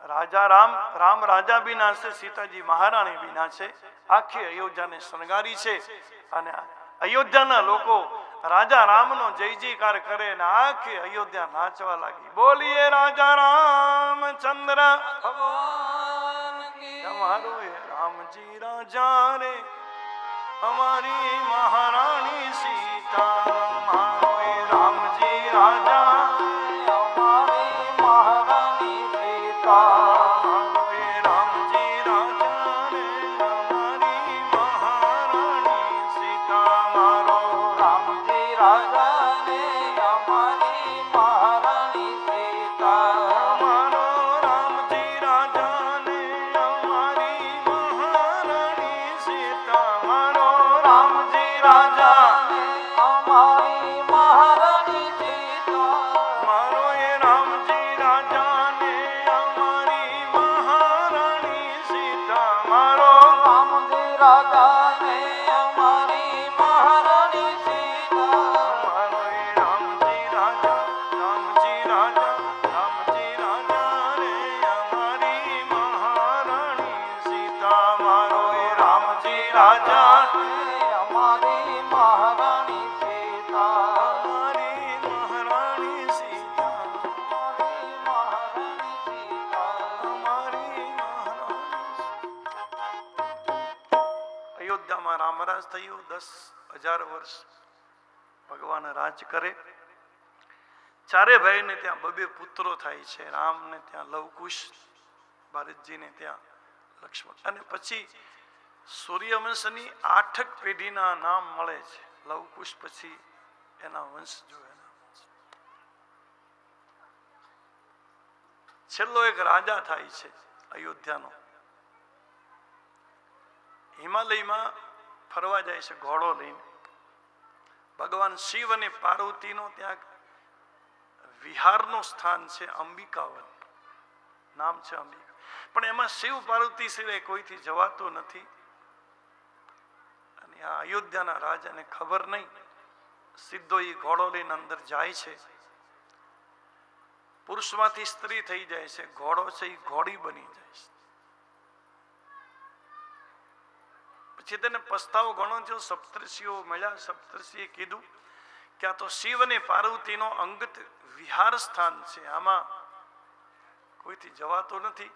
રાજા રામ રાજા બીના છે, સીતાજી મહારાણી બીના છે. આખી અયોધ્યાને શણગારી છે અને અયોધ્યાના લોકો રાજા રામનો જય જયકાર કરે અને આખી અયોધ્યા નાચવા લાગી. બોલીએ રાજા રામચંદ્ર તમારો રામજી રાજા રે, અમારી મહારાણી સીતા. મારો રામજી રાજા, અમારી મહારાણી સીતા. અયોધ્યામાં રામરાજ થયું. 10,000 વર્ષ ભગવાન રાજ કરે. ચારે ભાઈને ત્યાં 2 પુત્રો થાય છે. રામને ત્યાં લવકુશ, ભરતજીને ત્યાં લક્ષ્મણ. અને પછી સૂર્યવંશની 8 પેઢીના નામ મળે છે. લવકુશ પછી એના વંશ જોયા. છેલ્લો એક રાજા થાય છે અયોધ્યાનો. હિમાલયમાં ફરવા જાય છે ઘોડો લઈને. ભગવાન શિવ અને પાર્વતીનો ત્યાં વિહારનું સ્થાન છે, અંબિકાવન નામ છે અંબિકા. પણ એમાં શિવ પાર્વતી સિવાય કોઈથી જવાતું નથી. અને આ અયોધ્યાના રાજાને ખબર નહીં. સીધો એ ઘોડો લઈને અંદર જાય છે. પુરુષમાંથી સ્ત્રી થઈ જાય છે. ઘોડો છે એ ઘોડી બની જાય છે. પછી તેને પસ્તાવો ઘણો થયો. સપ્તર્ષિઓ મળ્યા. સપ્તર્ષિએ કીધું કે આ તો શિવ અને પાર્વતીનો અંગત વિહાર સ્થાન છે, આમાં કોઈથી જવાતો નથી.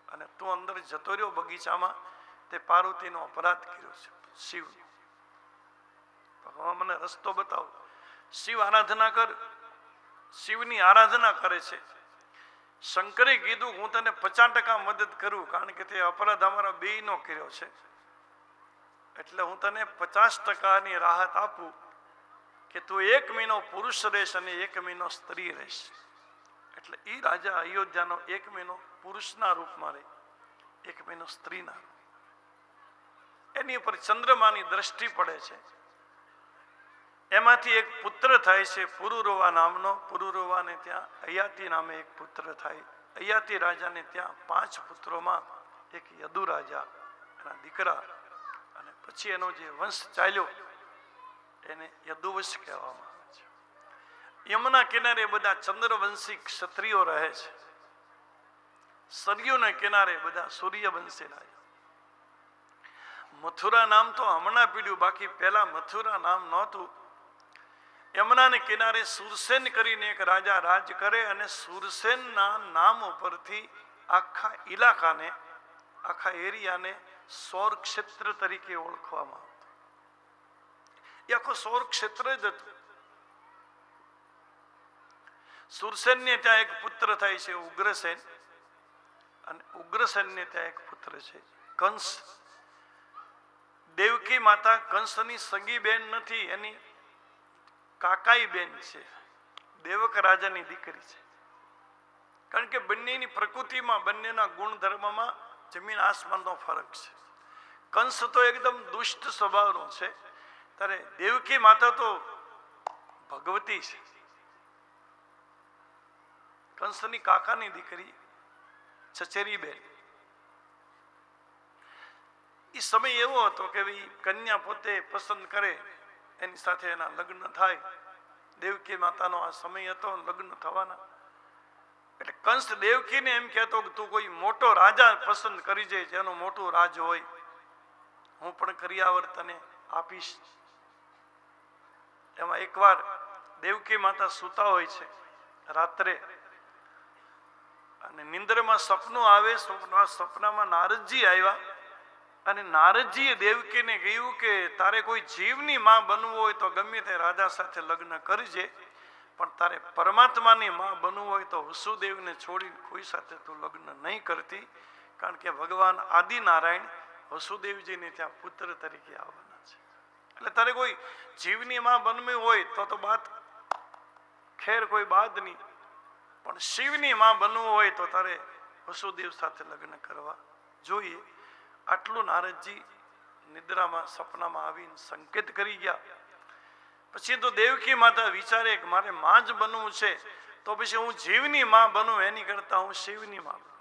અને તું અંદર જતો રહ્યો બગીચામાં, તે પાર્વતીનો અપરાધ કર્યો છે. શિવ ભગવાન મને રસ્તો બતાવો. શિવ આરાધના કર. શિવની આરાધના કરે છે. શંકરે કીધું હું તને 50% મદદ કરું, કારણ કે તે અપરાધ અમારા બેયનો કર્યો છે, એટલે હું તને 50%ની રાહત આપું કે તું 1 મહિનો પુરુષ રહેશ અને 1 મહિનો સ્ત્રી રહેશ. એટલે એ રાજા અયોધ્યાનો 1 મહિનો પુરુષના રૂપમાં રહે, 1 મહિનો સ્ત્રીના રૂપ. એની ઉપર ચંદ્રમાની દ્રષ્ટિ પડે છે. એમાંથી એક પુત્ર થાય છે પુરુરવા નામનો. પુરુરવાને ત્યાં અયાતિ નામે એક પુત્ર થાય. અયાતિ રાજાને ત્યાં 5 પુત્રોમાં એક યદુ રાજા એના દીકરા, અને પછી એનો જે વંશ ચાલ્યો એને યદુવંશ કહેવામાં આવે છે. યમુના કિનારે બધા ચંદ્રવંશી ક્ષત્રિયો રહે છે. સરયુના કિનારે બધા સૂર્યવંશી રાજા. મથુરા નામ તો હમણાં પીડ્યું, બાકી પહેલા મથુરા નામ નહોતું. યમુનાને કિનારે સુરસેન કરીને એક રાજા રાજ કરે અને સુરસેનના નામ ઉપરથી આખા ઇલાકાને, આખા એરિયાને સૌર ક્ષેત્ર તરીકે ઓળખવામાં આવતો. એ આખો સૌર ક્ષેત્ર જ હતું. સુરસેનને ત્યાં એક પુત્ર થાય છે ઉગ્રસેન, અને ઉગ્રસેનને ત્યાં એક પુત્ર છે કંસ. દેવકી માતા કંસની સગી બેન નથી, એની કાકાઈ બેન છે, દેવક રાજાની દીકરી છે. કારણ કે બંનેની પ્રકૃતિમાં, બંનેના ગુણધર્મમાં જમીન આસમાનનો ફરક છે. કંસ તો એકદમ દુષ્ટ સ્વભાવનો છે, ત્યારે દેવકી માતા તો ભગવતી છે, કંસની કાકાની દીકરી છચેરી બેન. એ સમય એવો હતો કે ભાઈ કન્યા પોતે પસંદ કરે એની સાથે એના લગ્ન થાય. દેવકી માતાનો આ સમય હતો લગ્ન થવાના. એટલે કંસ દેવકીને એમ કહેતો કે તું કોઈ મોટો રાજા પસંદ કરી જાય, જેનું મોટું રાજ હોય, હું પણ કરિયાવર તને આપીશ. એમાં એકવાર દેવકી માતા સૂતા હોય છે રાત્રે, અને નિંદ્રમાં સપનું આવે. સપનામાં નારદજી આવ્યા, અને નારદજીએ દેવકીને કહ્યું કે તારે કોઈ જીવની માં બનવું હોય તો ગમે તે રાજા સાથે લગ્ન કરજે, પણ તારે પરમાત્માની માં બનવું હોય તો વસુદેવને છોડીને કોઈ સાથે તું લગ્ન નહીં કરતી, કારણ કે ભગવાન આદિનારાયણ વસુદેવજીને ત્યાં પુત્ર તરીકે આવવાના છે. એટલે તારે કોઈ જીવની માં બનવી હોય તો બાત ખેર, કોઈ બાદ નહીં, પણ શિવની માં બનવું હોય તો તારે વસુદેવ સાથે લગ્ન કરવા જોઈએ. આટલું નારદજી નિદ્રામાં સપનામાં આવીને સંકેત કરી ગયા. પછી તો દેવકી માતા વિચારે કે મારે માં જ બનવું છે, તો પછી હું જીવની માં બનું એની કરતા હું શિવની માં બનું.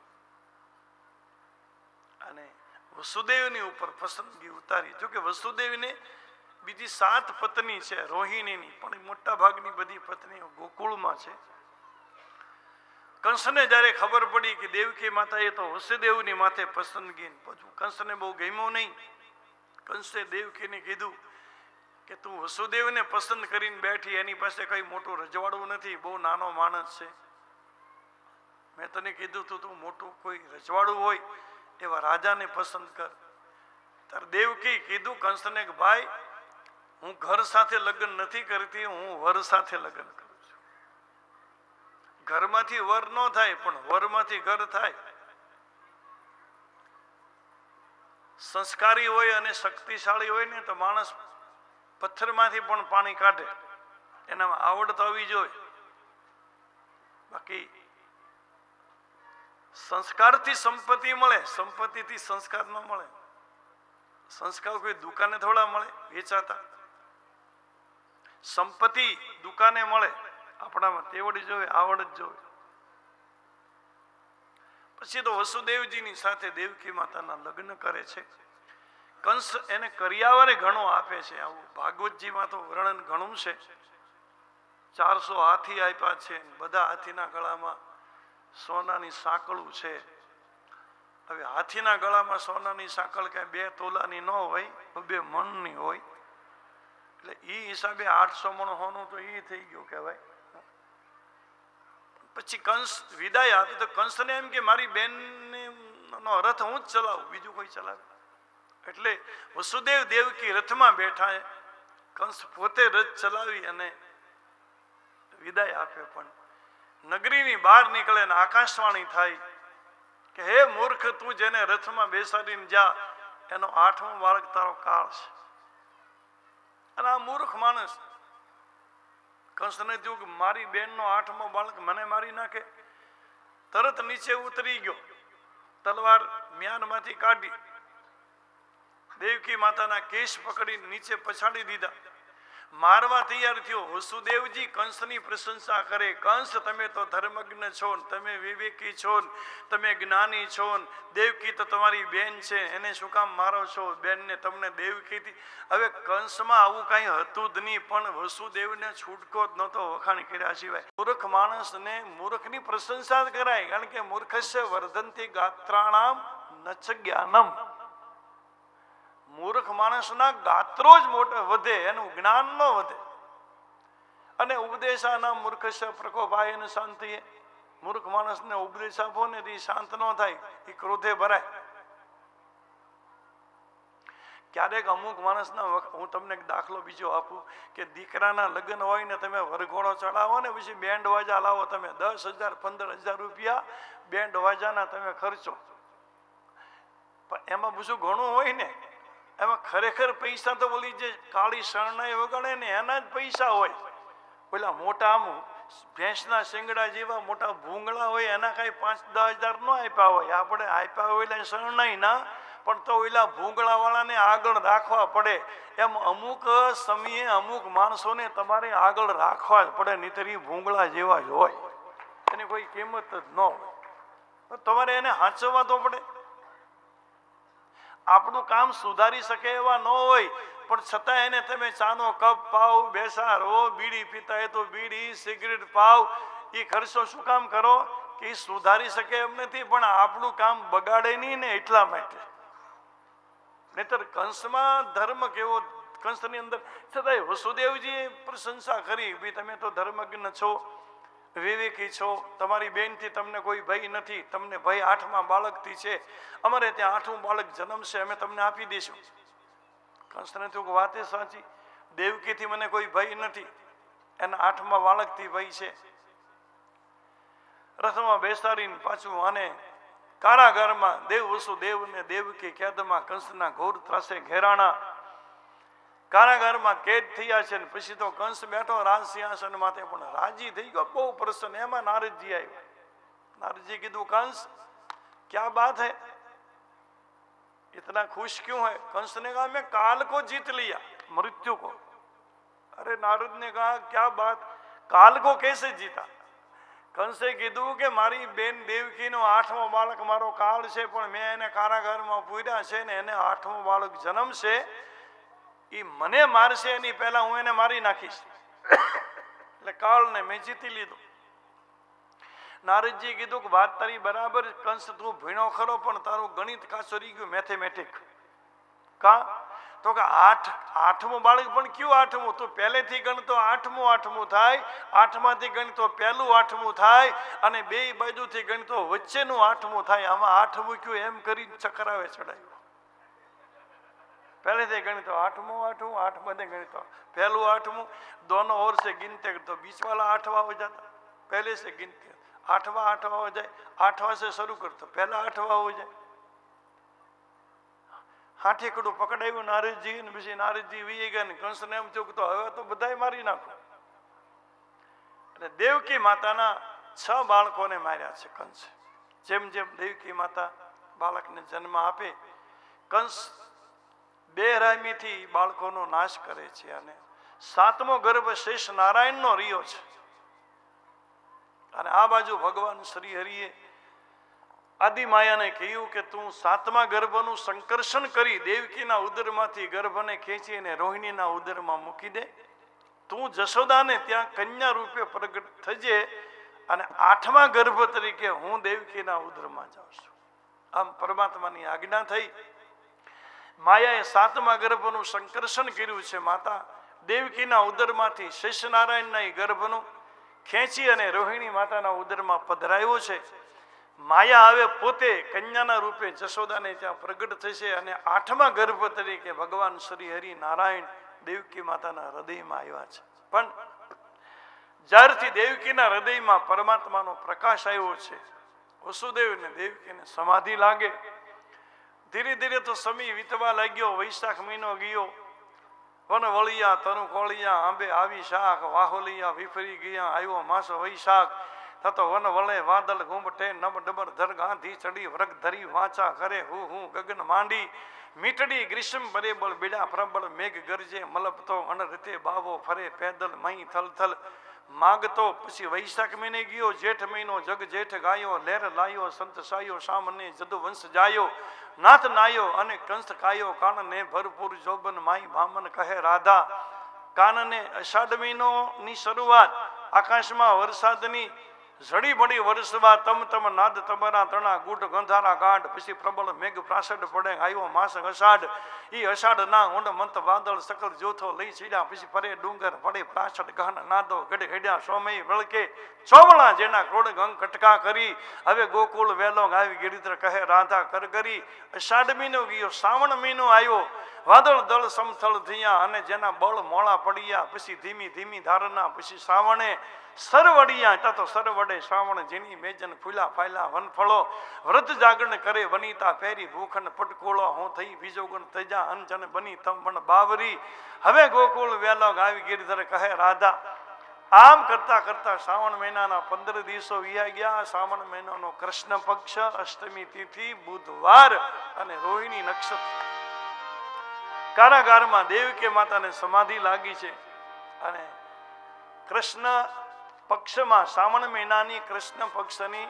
અને વસુદેવની ઉપર પસંદગી ઉતારી. જો કે વસુદેવને બીજી 7 પત્ની છે રોહિણીની, પણ મોટા ભાગની બધી પત્નીઓ ગોકુળમાં છે. કંસને જ્યારે ખબર પડી કે દેવકી માતા એ તો વસુદેવની માથે પસંદગી, પછી કંસને બહુ ગમ્યું નહીં. કંસે દેવકીને કીધું કે તું વસુદેવને પસંદ કરીને બેઠી, એની પાસે કઈ મોટું રજવાડું નથી, બહુ નાનો માણસ છે. મેં તને કીધું તું મોટું કોઈ રજવાડું હોય એવા રાજાને પસંદ કર. ત્યારે દેવકી કીધું કંસને કે ભાઈ, હું ઘર સાથે લગ્ન નથી કરતી, હું વર સાથે લગ્ન કરું છું. ઘરમાંથી વર ન થાય, પણ વરમાંથી ઘર થાય. સંસ્કારી હોય અને શક્તિશાળી હોય ને તો માણસ પથ્થરમાંથી પણ પાણી કાઢે, એનામાં આવડત હોવી જોઈએ. બાકી સંસ્કારથી સંપત્તિ મળે, સંપત્તિથી સંસ્કાર ન મળે. સંસ્કાર કોઈ દુકાને થોડા મળે વેચાતા, સંપત્તિ દુકાને મળે, આપણામાં તેવડી જોવે, આવડત જોવે. પછી તો વસુદેવજીની સાથે દેવકી માતાના લગ્ન કરે છે. કંસ એને કરિયાવરે ઘણો આપે છે. આવું ભાગવતજીમાં તો વર્ણન ઘણું છે. 400 હાથી આપ્યા છે, બધા હાથીના ગળામાં સોનાની સાંકળું છે. હવે હાથીના ગળામાં સોનાની સાંકળ કઈ 2 તોલાની ન હોય, 2 મણની હોય. એટલે એ હિસાબે 800 મણ હોનું તો એ થઈ ગયું કહેવાય. પછી કંસ વિદાય આપી તો કંસને એમ કે મારી બેનનો રથ હું જ ચલાવું, બીજું કોઈ ચલાવે. એટલે વસુદેવ દેવકી રથમાં બેઠા, કંસ પોતે રથ ચલાવી અને વિદાય આપે. પણ નગરીની બહાર નીકળે ને આકાશવાણી થાય કે હે મૂર્ખ, તું જેને રથમાં બેસાડીને જા, એનો 8મો બાળક તારો કાળ છે. અને આ મૂર્ખ માણસ કંસને થયું કે મારી બેનનો 8મો બાળક મને મારી નાખે. તરત નીચે ઉતરી ગયો, તલવાર મ્યાનમાંથી કાઢી દેવકી માતાના કેશ પકડી નીચે પછાડી દીધા, મારવા તૈયાર થયો. વસુદેવજી કંસની પ્રશંસા કરે, કંસ તમે તો ધર્મજ્ઞ છો, તમે વિવેકી છો, તમે જ્ઞાની છો, દેવકી તો તમારી બેન છે, એને શું કામ મારો છો? બેનને તમને દેવકીથી. હવે કંસમાં આવું કઈ હતું જ નહીં, પણ વસુદેવને છૂટકો જ નહોતો વખાણ કર્યા સિવાય. મૂર્ખ માણસને મૂર્ખની પ્રશંસા જ કરાય, કારણ કે મૂર્ખસ્ય વર્ધંતી ગાત્રાણામ નચ જ્ઞાનમ. મૂર્ખ માણસના ગાત્રો જ મોટો વધે, એનું જ્ઞાન ન વધે. અને ઉપદેશાના મૂર્ખસ્ય પ્રકોપાય અને શાંતિએ, મૂર્ખ માણસને ઉપદેશ આપો ને એ શાંત ન થાય, એ ક્રોધે ભરાય. ક્યારેક અમુક માણસના હું તમને એક દાખલો બીજો આપું કે દીકરાના લગ્ન હોય ને તમે વરઘોડો ચડાવો ને પછી બેન્ડ વાજા લાવો, તમે 10,000 15,000 રૂપિયા બેન્ડ વાજાના તમે ખર્ચો, પણ એમાં બધું ઘણું હોય ને, એમાં ખરેખર પૈસા તો બોલી જે કાળી શરણાઈ વગાડે ને એના જ પૈસા હોય. પેલા મોટા આમ ભેંસના શિંગડા જેવા મોટા ભૂંગળા હોય એના કાંઈ 5-10,000 ન આપ્યા હોય, આપણે આપ્યા હોય એટલે શરણાઈ ના, પણ તો ઓલા ભૂંગળા વાળાને આગળ રાખવા પડે. એમ અમુક સમયે અમુક માણસોને તમારે આગળ રાખવા જ પડે, નહીંતર એ ભૂંગળા જેવા જ હોય, એની કોઈ કિંમત જ ન હોય. તમારે એને હાંચવવા તો પડે. આપણું કામ સુધારી શકે એવા ન હોય, પણ છતાં એને તમે ચાનો કપ પાવ, બેસાડો, બીડી પીતા હોય તો બીડી, સિગરેટ પાવ, એ ખર્ચો શું કામ કરો કે એ સુધારી શકે એમ નથી, પણ આપણું કામ બગાડે નહીં ને એટલા માટે. નહીતર કંસમાં ધર્મ કેવો, કંસની અંદર છતાંય વસુદેવજીએ પ્રશંસા કરી, ભાઈ તમે તો ધર્મજ્ઞ છો, વિવેકી છો, તમારી બેનથી તમને કોઈ ભય નથી, તમને ભય 8મા બાળકથી છે, અમારે ત્યાં 8મું બાળક જન્મશે, અમે તમને આપી દઈશું. કંસને તો વાત એ સાચી, દેવકીથી મને કોઈ ભય નથી, એના 8મા બાળકથી ભય છે. રથમાં બેસાડીને પાછું આને કારાગારમાં દેવ વસુદેવ ને દેવકી કેદમાં કંસના ઘોર ત્રાસે ઘેરાણા, કારાગારમાં કેદ થયા છે. પછી તો કંસ બેઠો રાજ સિંહાસન માથે, પણ રાજી થઈ ગયો, બહુ પ્રસન્ન. એમાં નારદજી આવ્યો. नारद કીધું कंस क्या बात है, इतना खुश क्यों है? कंस ने कहा मैं काल को जीत लिया, मृत्यु को. अरे नारद ने कहा क्या बात, काल को कैसे जीता? કંસે કીધું કે મારી બેન દેવકીનો 8મો બાળક મારો કાળ છે, પણ મેં એને કારાગારમાં પૂર્યા છે ને એને 8મો બાળક જન્મશે, એ મને મારશે એની પહેલા હું એને મારી નાખીશ. એટલે કાળને મેં જીતી લીધો. નારદજી કીધું કે વાત તારી બરાબર, કંસ તું ભીણો ખરો પણ તારું ગણિત કાચું રહી ગયું, મેથેમેટિક. કા તો કે 8મું બાળક પણ કયું 8મું? તું પહેલેથી ગણતો 8મું થાય, 8માંથી ગણતો પહેલું 8મું થાય, અને બે બાજુથી ગણતો વચ્ચેનું 8મું થાય. આમાં 8મું કયું એમ કરી ચકરાવે ચડાવ્યું. પહેલેથી ગણતો 8મું 8માંથી ગણતો પહેલું 8મું, दोनों ओर से गिनते तो बीच वाला 8वां हो जाता, पहले से गिनते 8वां हो जाए, 8वां से शुरू करतो पहला 8वां हो जाए. હાથેકડું પકડાયું નારદજી ને પછી નારદજી વી ગયા ને કંસને એમ થયું તો હવે તો બધાય મારી નાખો. અને દેવકી માતાના 6 બાળકોને માર્યા છે કંસ. જેમ જેમ દેવકી માતા બાળકને જન્મ આપે, કંસ બેરહમીથી બાળકોનો નાશ કરે છે. અને 7મો ગર્ભ શેષ નારાયણનો રહ્યો છે. અને આ બાજુ ભગવાન શ્રી હરિએ આદિમાયાને કહ્યું કે તું 7મા ગર્ભનું સંકર્ષણ કરી દેવકીના ઉદરમાંથી ગર્ભને ખેંચીને રોહિણીના ઉદરમાં મૂકી દે. તું જશોદાને ત્યાં કન્યા રૂપે પ્રગટ થજે, અને 8મા ગર્ભ તરીકે હું દેવકીના ઉદરમાં જાઉં છું. આમ પરમાત્માની આજ્ઞા થઈ. માયાએ 7મા ગર્ભનું સંકર્ષણ કર્યું છે. માતા દેવકીના ઉદરમાંથી શેષનારાયણના ગર્ભનું ખેંચી અને રોહિણી માતાના ઉદરમાં પધરાયો છે. માયા હવે પોતે કન્યાના રૂપે જશોદાને ત્યાં પ્રગટ થશે, અને 8મા ગર્ભ તરીકે ભગવાન શ્રી હરિ નારાયણ દેવકી માતાના હૃદયમાં આવ્યા છે. પણ જ્યારથી દેવકીના હૃદયમાં પરમાત્માનો પ્રકાશ આવ્યો છે, વસુદેવ ને દેવકીને સમાધિ લાગે. ધીરે ધીરે તો સમય વીતવા લાગ્યો. વૈશાખ મહિનો ગયો, વન વળિયા તનુ કોળિયા, આંબે આવી શાક, વાહોલિયા વિફરી ગયા, આવ્યો માસો વૈશાખ. થતો વન વળે વાદળ ઘૂમટે, નબ ડબર ધર ગાંધી ચડી, વ્રગ ધરી વાંચા કરે, હું ગગન માંડી, મીટડી ગ્રીષ્મ પરેબળ, બીડા પ્રબળ મેઘ ગરજે, મલપતો અનરતે બાવો ફરે, પેદલ મહી થલ થલ માગતો. પછી વૈશાખ મહિને ગયો, જેઠ મહિનો જગ જેઠ ગાયો, લહેર લાયો સંત સાયો, સામને જદુ વંશ જાયો, નાથ નાયો અને કંસ કાયો, કાનને ભરપૂર જોબન માઈ ભામન કહે રાધા. કાનને અષાઢ મહિનોની શરૂઆત, આકાશમાં વરસાદની ઝડી મળી વર્ષવા તમ તમ નાદ તમારા તણા ગુટ ગંધારા ગાઢ પછી પ્રબળ મેઘ પ્રાસડ પડે આવ્યો માસ અષાઢ ઈ અષાઢ ના ઊંડ મંત વાદળ સકલ જોથો લઈ ચીડ્યા પછી પરે ડુંગર પડે પ્રાસડ ગહન નાદો ગઢ હેડ્યા સોમય વળકે ચોવળા જેના ક્રોડ ગંગ કટકા કરી હવે ગોકુળ વેલોંગ આવી ગિરિધર કહે રાધા કર કરી અષાઢ મહિનો ગયો શ્રાવણ મહિનો આવ્યો વાદળ દળ સમથળ થયા અને જેના બળ મોળા પડ્યા પછી ધીમી ધીમી ધારના પછી શ્રાવણે સરવડિયા તા તો સરવડે શ્રાવણ જેની મેજન ફૂલા ફાયલા વનફળો વ્રત જાગરણ કરે વનિતા ફેરી ભૂખન પટકોળો હું થઈ બીજોગણ તજા અંજન બની તમણ બાવરી હવે ગોકુળ વેલો આવી ગિરધર કહે રાધા આમ કરતા કરતા શ્રાવણ મહિનાના 15 દિવસો વિયા ગયા શ્રાવણ મહિનાનો કૃષ્ણ પક્ષ અષ્ટમી તિથિ બુધવાર અને રોહિણી નક્ષત્ર કારાગારમાં દેવકી માતાને સમાધિ લાગી છે અને કૃષ્ણ પક્ષમાં શ્રાવણ મહિનાની કૃષ્ણ પક્ષની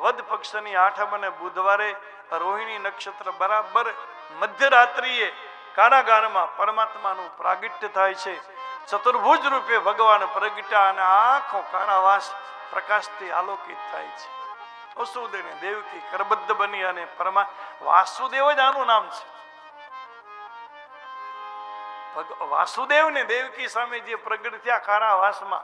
વદ પક્ષની આઠમ અને બુધવારે રોહિણી નક્ષત્ર બરાબર મધ્યરાત્રિએ કારાગારમાં પરમાત્માનું પ્રાગટ્ય થાય છે ચતુર્ભુજ રૂપે ભગવાન પ્રગટ્યા અને આખો કારાવાસ પ્રકાશથી આલોકિત થાય છે વસુદેવ દેવકી કરબદ્ધ બની અને વાસુદેવ જ આનું નામ છે વાસુદેવ ને દેવકી સામે જે પ્રગટ થયા કારાવાસમાં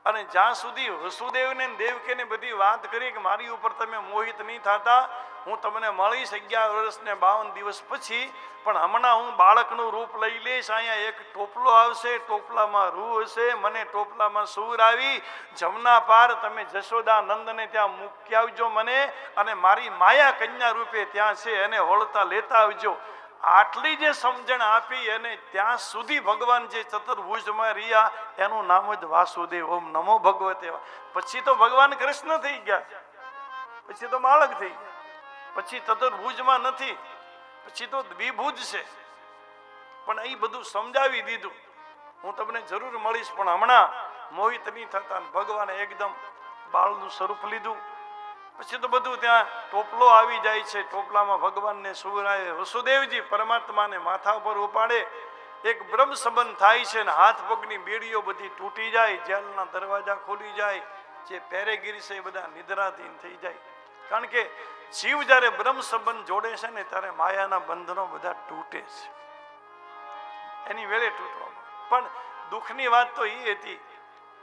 અને જ્યાં સુધી વસુદેવ ને દેવકી ને બધી વાત કરી કે મારી ઉપર તમે મોહિત નહીં થતા હું તમને મળીશ 11 વર્ષ ને 52 દિવસ પછી પણ હમણાં હું બાળકનું રૂપ લઈ લઈશ અહીંયા એક ટોપલો આવશે ટોપલામાં રૂ હશે મને ટોપલામાં સૂર આવી જમના પાર તમે જશોદા નંદને ત્યાં મૂકી આવજો મને અને મારી માયા કન્યા રૂપે ત્યાં છે એને વળતા લેતા આવજો આટલી જે સમજણ આપી અને ત્યાં સુધી ભગવાન જે ચતુર્ભુજમાં રહ્યા એનું નામ જ વાસુદેવ ઓમ નમો ભગવતે પછી તો ભગવાન કૃષ્ણ થઈ ગયા પછી તો બાળક થઈ ગયા પછી ચતુર્ભુજમાં નથી પછી તો દ્વિભુજ છે પણ એ બધું સમજાવી દીધું હું તમને જરૂર મળીશ પણ હમણાં મોહિત નહીં થતા ભગવાને એકદમ બાળનું સ્વરૂપ લીધું પછી તો બધું ત્યાં ટોપલો આવી જાય છે ટોપલામાં ભગવાનને સુવરાય વસુદેવજી પરમાત્માને માથા ઉપર ઉપાડે એક બ્રહ્મ સંબંધ થાય છે ને હાથ પગની બેડીઓ બધી તૂટી જાય જેલના દરવાજા ખોલી જાય જે પેરેગીરી છે એ બધા નિદ્રાધીન થઈ જાય કારણ કે જીવ જ્યારે બ્રહ્મ સંબંધ જોડે છે ને ત્યારે માયાના બંધનો બધા તૂટે છે એની વેળે તૂટવા પણ દુઃખની વાત તો એ હતી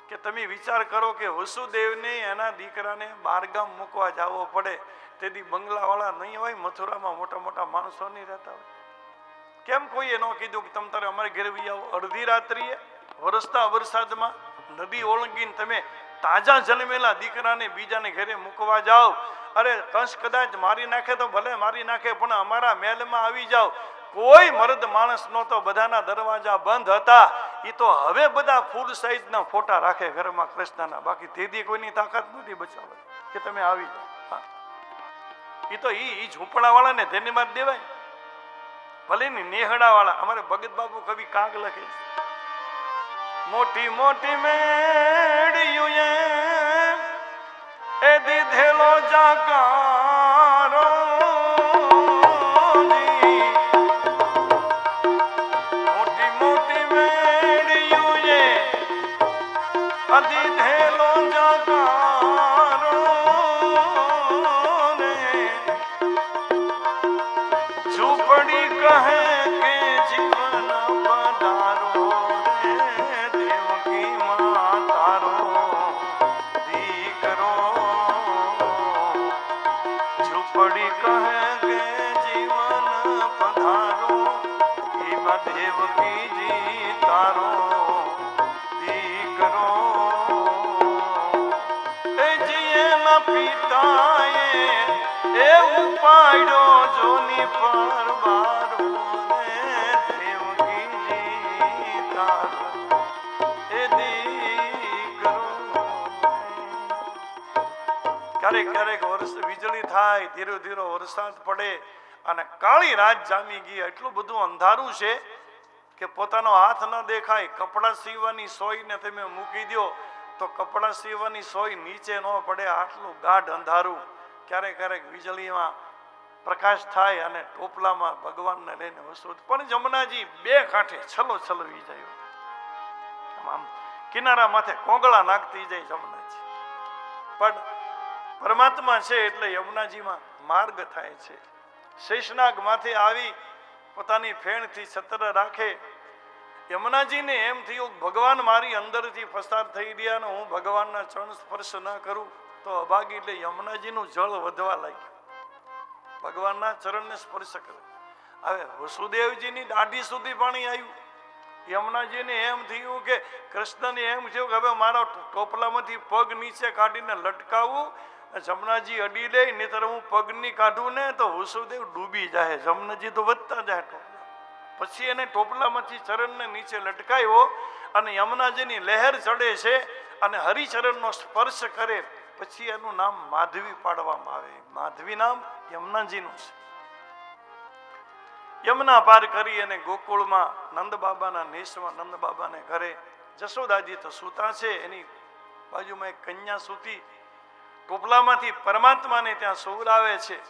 કે તમે વિચાર કરો કે વસુદેવને એના દીકરાને બારગામ મૂકવા જવો પડે તેથી બંગલાવાળા નહીં હોય મથુરામાં મોટા મોટા માણસો નહીં રહેતા હોય કેમ કોઈએ ન કીધું કે તમે તારે અમારે ઘેર વી આવો અડધી રાત્રિએ વરસતા વરસાદમાં નદી ઓળંગીને તમે તાજા જન્મેલા દીકરાને બીજાને ઘરે મૂકવા જાઓ અરે કંસ કદાચ મારી નાખે તો ભલે મારી નાખે પણ અમારા મહેલમાં આવી જાઓ કોઈ મર્દ માણસ નહોતો બધાના દરવાજા બંધ હતા એ તો હવે બધા ફૂલ સાઈઝના ફોટા રાખે ઘરમાં કૃષ્ણના બાકી તેદી કોઈની તાકાત નથી બચાવવા કે તમે આવી જાઓ એ તો ઈ ઝૂંપડા વાળાને ધન્યવાદ દેવાય ભલે ને નેહડા વાળા અમારે ભગત બાપુ કવિ કાંક લખે મોટી મોટી મેડિયું એ દીધેલો જાકારો દીધેલો જાકારો ને ઝૂંપડી કહે કે જીવન પધારો રે દેવકી માં તારો દીકરો ઝૂંપડી કહે કે જીવન પધારો એમાં દેવકીજી તારો પિતાએ એ ઉપાડ્યો જોની પર બારો રે દેવકીજી તારો એ દીકરો ક્યારેક ક્યારેક વીજળી થાય ધીરે ધીરે વરસાદ પડે અને કાળી રાત જામી ગઈ એટલું બધું અંધારું છે કે પોતાનો હાથ ન દેખાય કપડા સીવવાની સોયને તમે મૂકી દો તો કપડા સીવવાની સોય નીચે ન પડે આટલું ગાઢ અંધારું ક્યારેક ક્યારેક વીજળીમાં પ્રકાશ થાય અને ટોપલામાં ભગવાનને લઈને વસુદ પણ જમનાજી બે કાંઠે છલો છલવી જાય આમ કિનારા માથે કોંગળા નાખતી જાય જમનાજી પણ પરમાત્મા છે એટલે યમુનાજીમાં માર્ગ થાય છે. શેષનાગ માથે આવી પોતાની ફેણથી છત્ર રાખે. યમુનાજીને એમ થયું ભગવાન મારી અંદરથી પસાર થઈ ગયા ને હું ભગવાનના ચરણ સ્પર્શ ન કરું તો અભાગી, એટલે યમુનાજીનું જળ વધવા લાગ્યું. ભગવાનના ચરણને સ્પર્શ કરે. હવે વસુદેવજીની દાઢી સુધી પાણી આવ્યું. યમુનાજીને એમ થયું કે કૃષ્ણને એમ થયું કે હવે મારા ટોપલામાંથી પગ નીચે કાઢીને લટકાવું, જમનાજી અડી લે, નહીતર હું પગ ની કાઢું ને તો વસુદેવ ડૂબી જાય. જમનાજી તો વધતા જાય ટોપલા. પછી એને ટોપલામાંથી ચરણને નીચે લટકાવ્યો અને યમુનાજીની લહેર ચડે છે અને હરિચરણનો સ્પર્શ કરે. પછી એનું નામ માધવી પાડવામાં આવે. માધવી નામ યમુનાજીનું છે. યમુના પાર કરી અને ગોકુળમાં નંદ બાબાના નેસમાં નંદ બાબાને ઘરે જશોદાજી તો સૂતા છે, એની બાજુમાં એક કન્યા સૂતી. ટોપલામાંથી પરમાત્માને ત્યાં સુવડાવે છે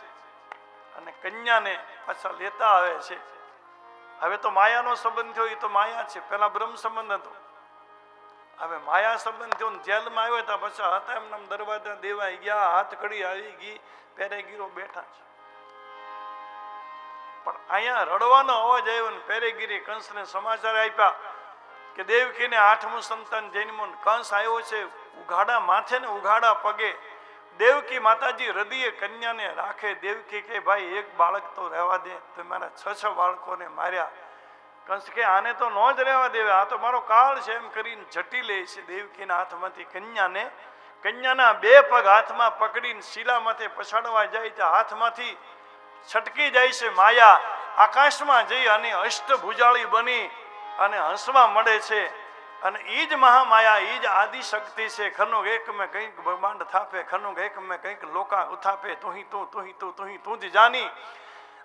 અને કન્યાને પાછા લેતા આવે છે. હવે તો માયાનો સંબંધ થયો, એ તો માયા છે. પેલા બ્રહ્મ સંબંધ હતો, હવે માયા સંબંધ થયો. જેલમાં આવ્યો હતા પાછા હતા એમના દરવાજા દેવાઈ ગયા, હાથ કડી આવી ગઈ, પેરેગીરો બેઠા છે. પણ અહીંયા રડવાનો અવાજ આવ્યો ને પેરેગીરી કંસને સમાચાર આપ્યા કે દેવકીને 8મું સંતાન જન્મ્યું. કંસ આવ્યો છે ઉઘાડા માથે ને ઉઘાડા પગે. દેવકી માતાજી હૃદયે કન્યાને રાખે. દેવકી કે ભાઈ એક બાળક તો રહેવા દે, તો મારા 6 બાળકોને માર્યા. કંસ કે આને તો ન જ રહેવા દેવે, આ તો મારો કાળ છે એમ કરીને ઝટી લે છે દેવકીના હાથમાંથી કન્યાને. કન્યાના 2 પગ હાથમાં પકડીને શીલા માથે પછાડવા જાય તો હાથમાંથી છટકી જાય છે માયા. આકાશમાં જઈ અને અષ્ટભુજાળી બની અને હસવા મળે છે. અને ઈ જ મહામાયા, ઈ જ આદિ શક્તિ છે. ખનુક એક મેં કંઈક બ્રહ્માંડ થાપે, ખનુક એક મેં કંઈક લોકા ઉથાપે. તું જ જાની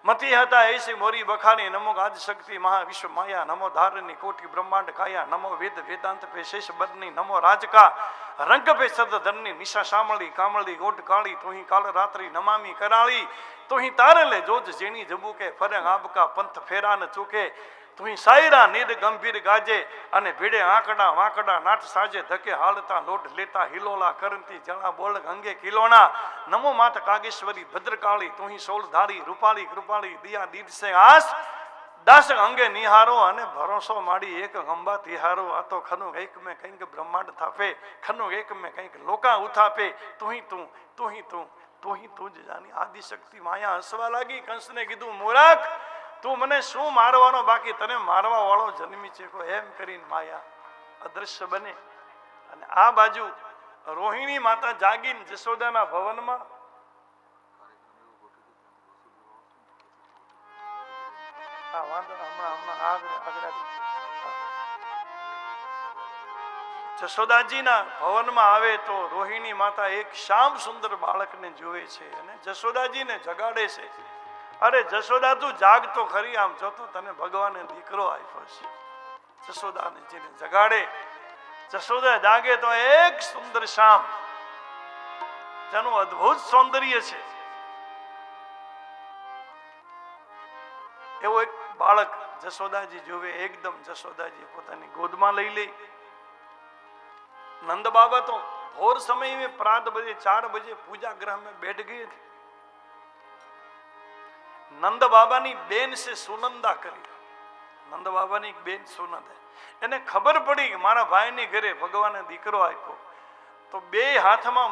મતી હતા એસી મોરી બખાની. નમો આદિ શક્તિ મહાવિશ્વ માયા. નમો ધારની કોટી બ્રહ્માંડ કાયા. નમો વેદ વેદાંત પે શેષ બદની. નમો રાજકા રંગ પે સદધરની. નિશા શામળી કામળી ગોટ કાળી. તુહી કાલ રાત્રિ નમામી કરાળી. તુહી તારે લે જોજ જેણી જબુકે. ફરે આબકા પંથ ફેરા ન ચૂકે. તુહી સાયરા નીર ગંભીર ગાજે અને ભીડે આંકડા વાંકડા નાટ સાજે. ધકે હાલતા લોટ લેતા હિલોલા કરંતી જણા બોલ અંગે કિલોણા. નમો માત કાગેશ્વરી ભદ્રકાળી. તુહી સોલધારી રૂપાળી કૃપાળી. દિયા દીદસે આસ દાસ અંગે નિહારો અને ભરોસો માડી એક ગંબા તિહારો. આ તો ખનું એક મેં કંઈક બ્રહ્માંડ થાપે, ખનું એક મેં કંઈક લોકા ઉથાપે. તું જ જાની આદિ શક્તિ માયા. હસવા લાગી. કંસને કીધું મૂરખ, તું મને શું મારવાનો, બાકી તને મારવા વાળો જન્મી છે. એમ કરીને માયા અદ્રશ્ય બને. અને આ બાજુ રોહિણી માતા જાગીને જશોદાના ભવનમાં જશોદાજીના ભવનમાં આવે તો રોહિણી માતા એક શ્યામ સુંદર બાળકને જોવે છે અને જશોદાજીને જગાડે છે. અરે જશોદા તું જાગ તો ખરી, આમ જોતો તને ભગવાને દીકરો આપ્યો છે. જશોદાને જેને જગાડે, જશોદા જાગે તો એક સુંદર શ્યામ જેનું અદ્ભુત સૌંદર્ય છે એવો એક બાળક જશોદાજી જોવે. એકદમ જશોદાજી પોતાની ગોદમાં લઈ લે. નંદ બાબા તો ભોર समय में प्रात बजे 4 बजे पूजा ग्रह में बैठ गए थे. નંદ બાબાની બેન છે સુનંદા કરી. નંદ બાબાની એક બેન સુનંદા, એને ખબર પડી કે મારા ભાઈની ઘરે ભગવાને દીકરો આપ્યો તો 2 હાથમાં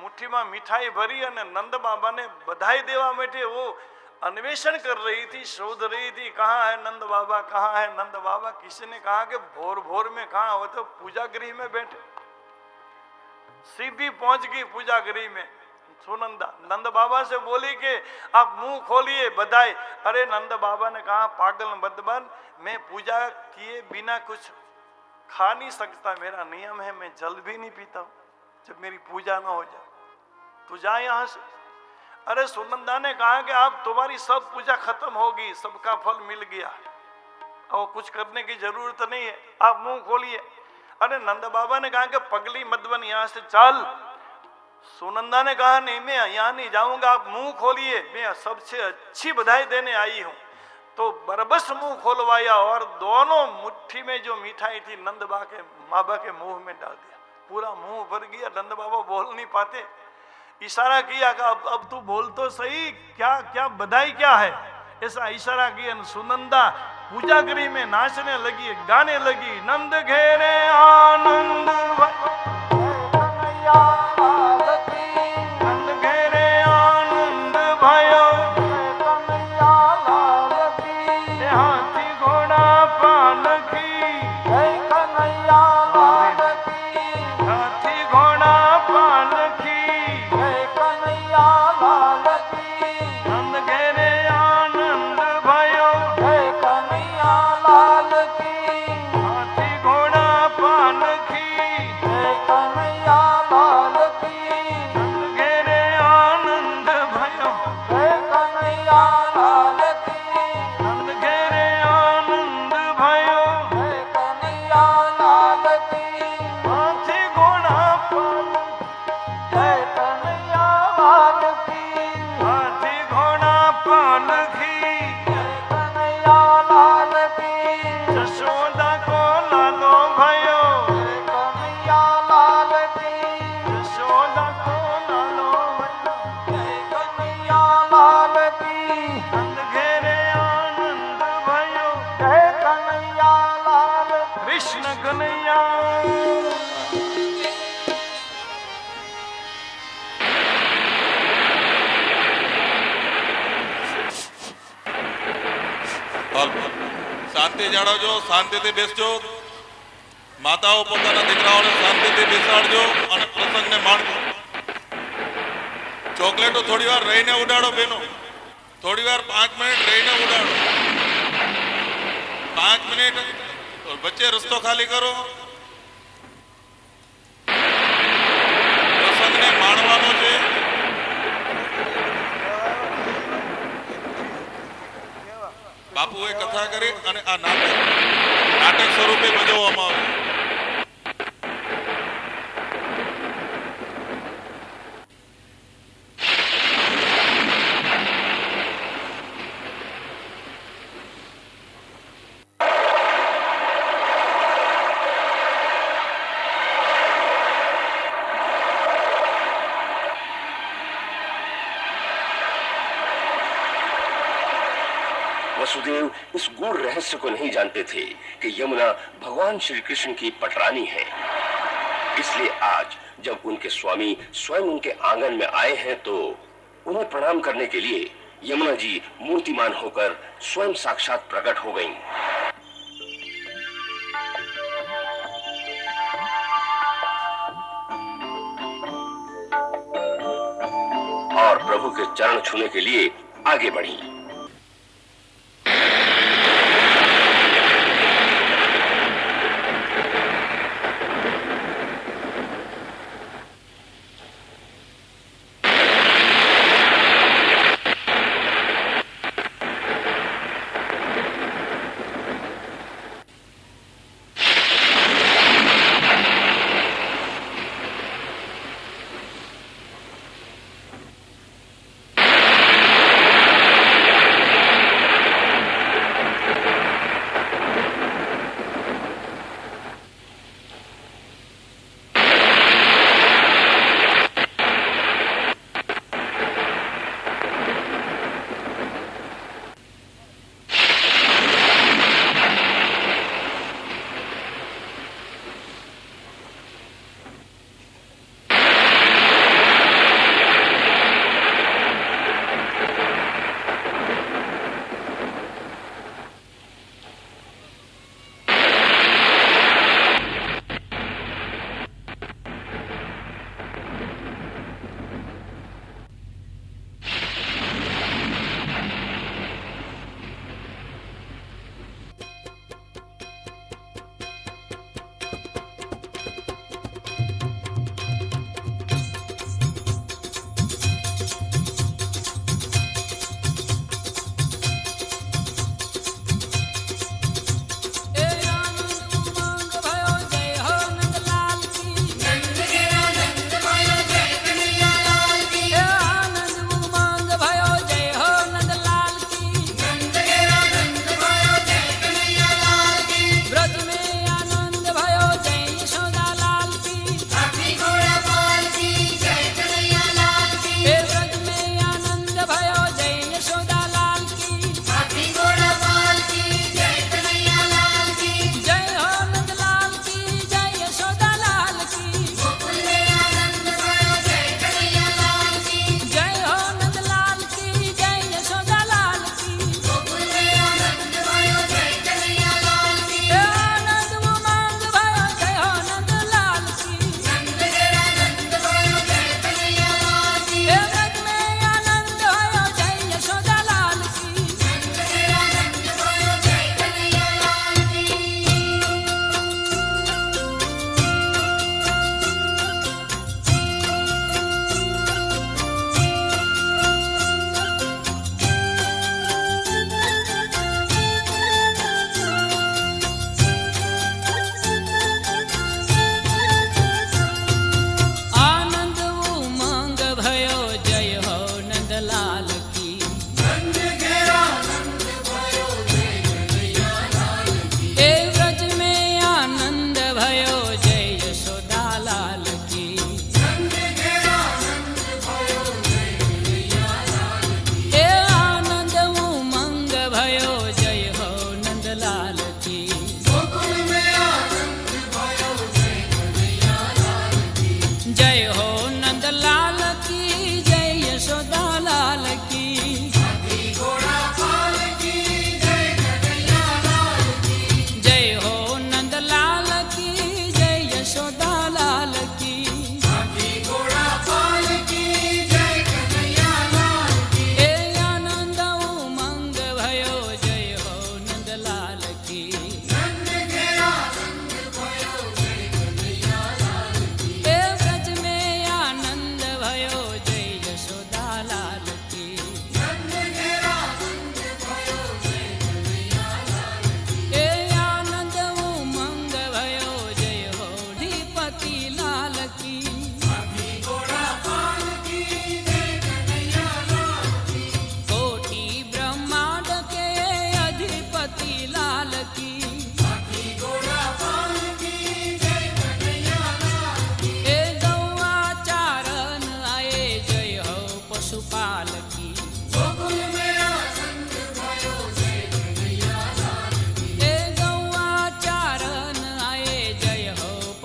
મુઠ્ઠીમાં મીઠાઈ ભરી અને નંદ બાબાને બધાઈ દેવા માટે वो अन्वेषण कर रही थी, शोध रही थी कहाँ है नंद बाबा, कहाँ है नंद बाबा. किसी ने कहा कि भोर भोर में कहाँ हो, तो पूजा गृह में बैठे. सीधी पहुंच गई पूजा गृह में सुनंदा. नंद बाबा से बोली कि आप मुंह खोलिए बधाई. अरे नंद बाबा ने कहा पागल बदबन, मैं पूजा किए बिना कुछ खा नहीं सकता, मेरा नियम है, मैं जल भी नहीं पीता हूं जब मेरी पूजा ना हो जाए. तू जा यहाँ से. अरे सुनंदा ने कहा कि आप तुम्हारी सब पूजा खत्म होगी, सबका फल मिल गया, अब कुछ करने की जरूरत नहीं है, आप मुंह खोलिए. अरे नंद बाबा ने कहा कि पगली मदवन यहाँ से चल. सुनंदा ने कहा नहीं मैं यहाँ नहीं जाऊंगा, आप मुंह खोलिए, मैं सबसे अच्छी बधाई देने आई हूँ. तो बरबस मुंह खोलवाया और दोनों मुट्ठी में जो मिठाई थी नंद बाबा के मुंह में डाल दिया. पूरा मुंह भर गया। नंद बाबा बोल नहीं पाते, इशारा किया कि अब तू बोल तो सही, क्या क्या बधाई क्या है। ऐसा इशारा किया, सुनंदा पूजा करी में नाचने लगी, गाने लगी, नंद घेरे आनंद नंद घेरे आनंद भयो, हाथी घोड़ा पालकी, हाथी घोड़ा पालकी, नंद घेरे आनंद भयो, हाथी घोड़ा पालकी, नंद घेरे आनंद भयो, नंद घेरे आनंद भयो, हाथी घोड़ा हाथी घोड़ा पालकी, यशोदा को लालो भयो, यशोदा को लालो भयो, नंद घेरे आनंद भयो, कृष्ण कन्हैया। શાંતિ જાળવજો, શાંતિથી બેસજો. માતાઓ પોતાના દીકરાઓને શાંતિથી બેસાડજો અને પ્રસંગને માણજો. ચોકલેટો થોડી વાર રહીને ઉડાડો બેનો, થોડી વાર 5 મિનિટ રહીને ઉડાડો. 5 મિનિટ વચ્ચે રસ્તો ખાલી કરો. પ્રસંગને માણવાનો છે. બાપુએ કથા કરી અને આ નાટક સ્વરૂપે ભજવવામાં આવ્યું. वसुदेव इस गूढ़ रहस्य को नहीं जानते थे कि यमुना भगवान श्री कृष्ण की पटरानी है। इसलिए आज जब उनके स्वामी स्वयं उनके आंगन में आए हैं तो उन्हें प्रणाम करने के लिए यमुना जी मूर्तिमान होकर स्वयं साक्षात प्रकट हो गईं। और प्रभु के चरण छूने के लिए आगे बढ़ी।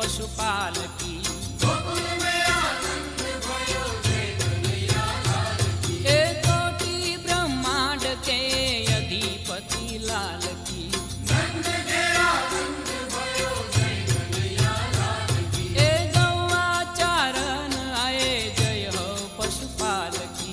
पशुपाल की ए कोटि ब्रह्मांड के अधिपति लाल की ए गौआ चारण आए जय हो पशुपाल की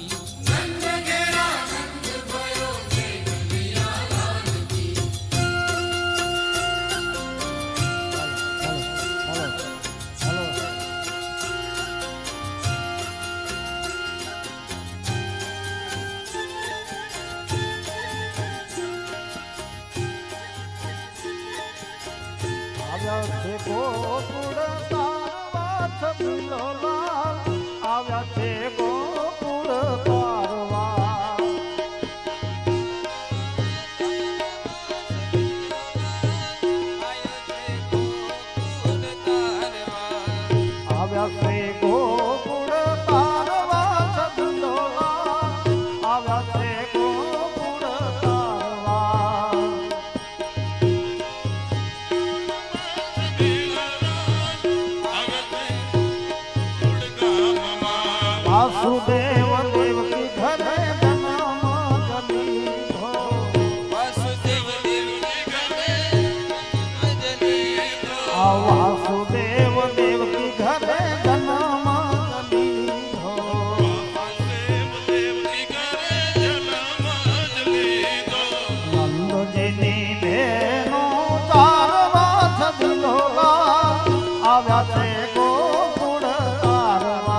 આવ્યા છે ગોકુળ તારવા છબીલો લાલ આવ્યા છે ગોકુળ તારવા આવ્યા છે ગોકુળ તારવા છબીલો લાલ આવ્યા છે ગોકુળ તારવા वासुदेव देव की घरे जन्म जनीधो वासुदेव देव की घरे वासुदेव देव की घरे जन्म जनीधो नंद जी बेनो तारवा छबिलो આવ્યા છે ગોકુળ તારવા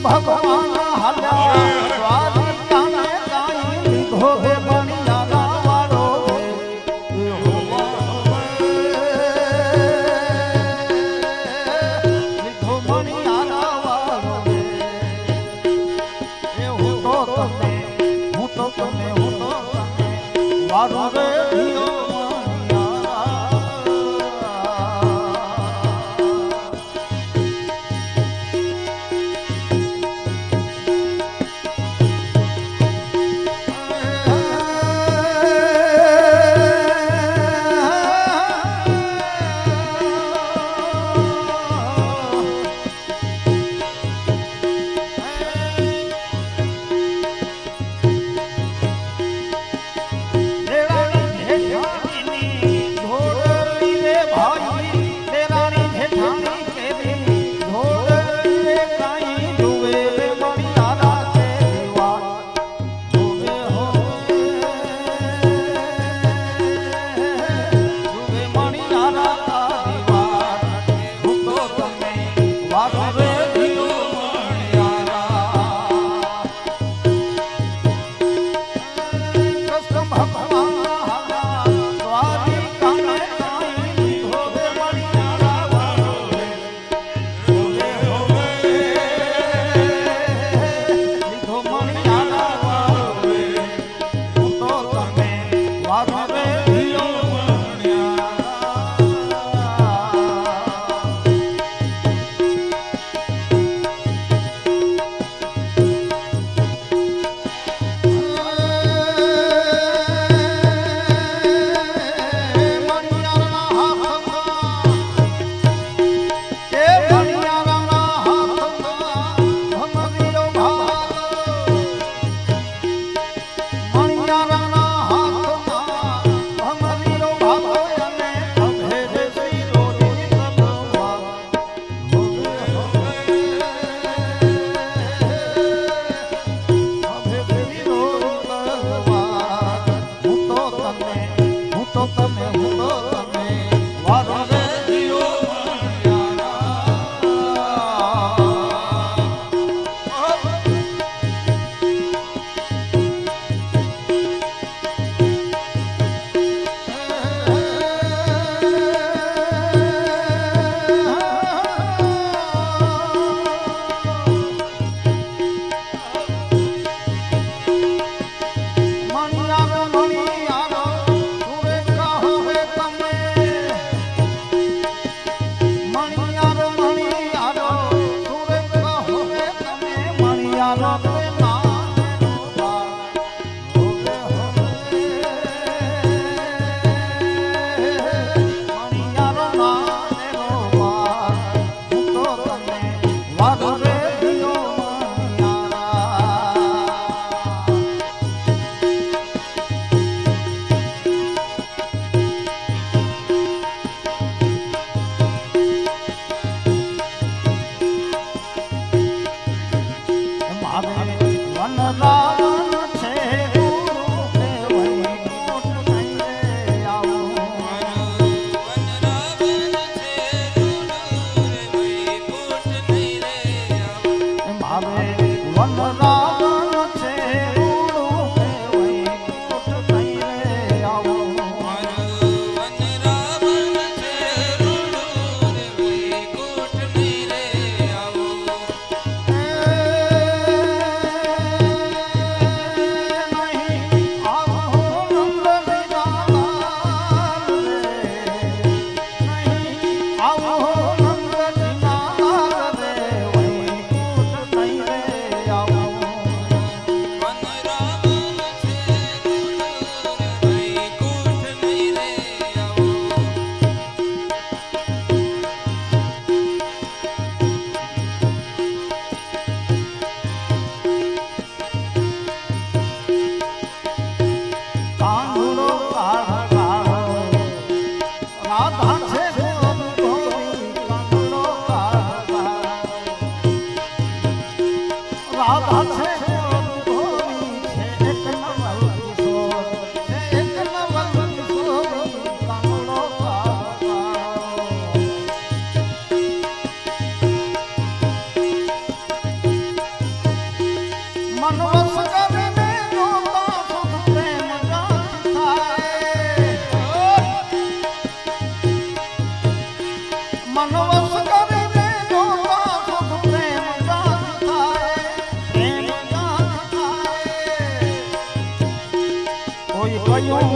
ભગવાન હાલ્યા દ્વારિકાને કાંઈ લીધો હે બણિયાના વાળો લીધો બણિયાના વાળો હું તો તમે વારો રે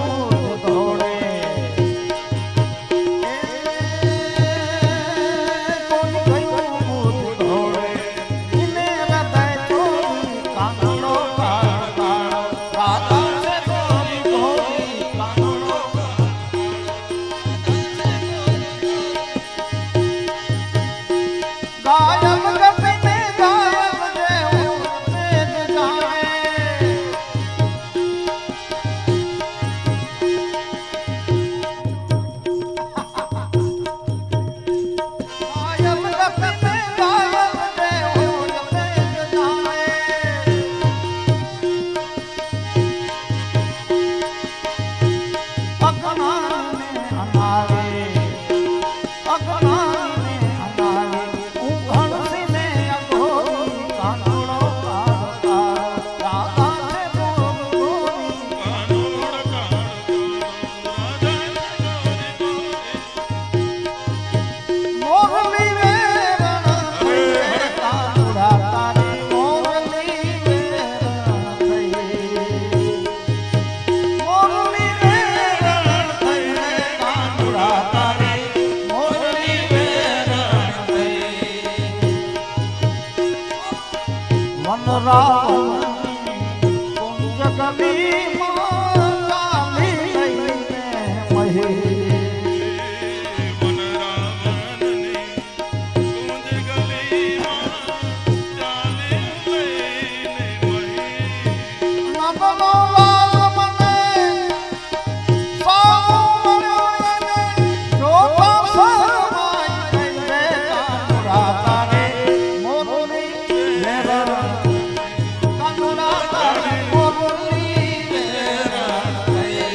બૂટ ધોળે કોઈ ગયું બૂટ ધોળે ઇને હૃદય ચોરી કાંગડો કાળો રાધા છે ગોરી ગોરી કાંગડો ગાયબ ગપને ગાયબ જેવું વેદ જાણે ગાયબ ગપને ગાયબ જેવું વેદ જાણે અગણાને અનારે અગણાને અનારે ઉઘડસીને અઘોરી કાનડો કાળો રાધા છે ગોરી મોરલી વેરણ કાનુડા તારી મોરલી વેરણ થઈ મોરલી વેરણ થઈ કાનુડા તારી મોરલી વેરણ થઈ વન રાવણ કુંજ ગલીમાં ચાલી લઈને મહી નબનો વાલ મને સાવ મળ્યો જોતા શરમાઈ ગઈ રે કાનુડા તારે મોરલી વેરણ કાનુડા તારે મોરલી વેરણ થઈ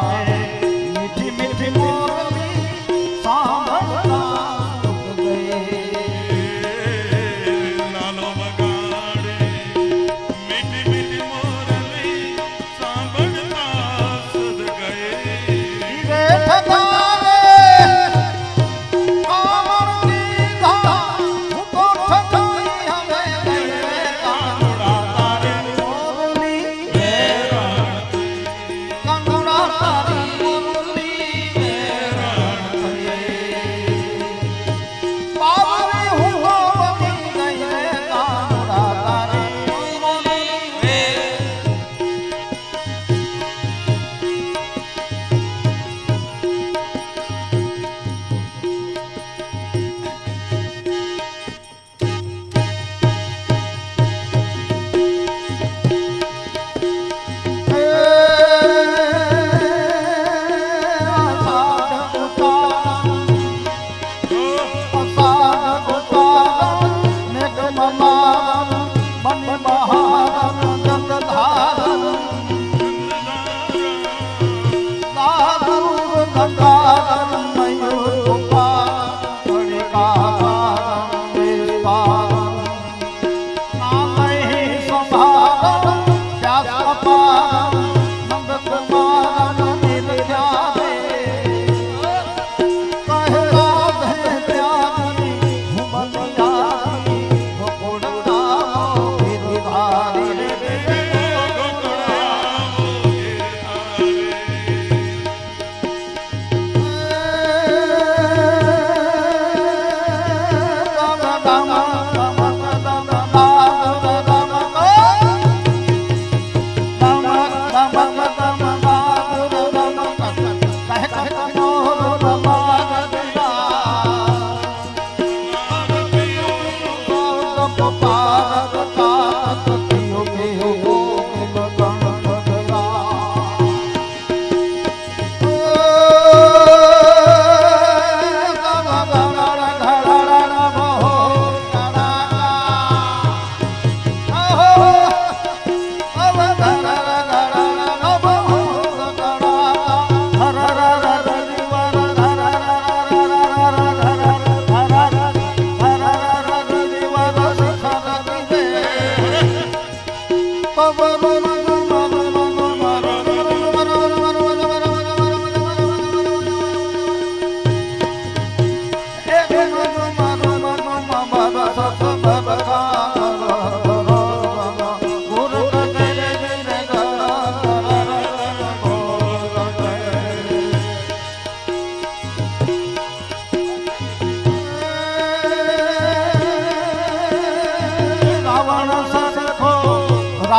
મીઠી મીઠી મોરલી સાંભળતા સુખ ગઈ લાલો વગાડે મીઠી મીઠી મોરલી સાંભળતા સુધ ગઈ રે ઠગારે કામળની ધા હું તો ઠગાઈ હવે ગઈ રે કાનુડા તારે મોરલી વેરણ કાનુડા તારી મોરલી વેરણ થઈ બાવરી હું તો બની ગઈ રે કાનુડા તારી મોરલી વેરણ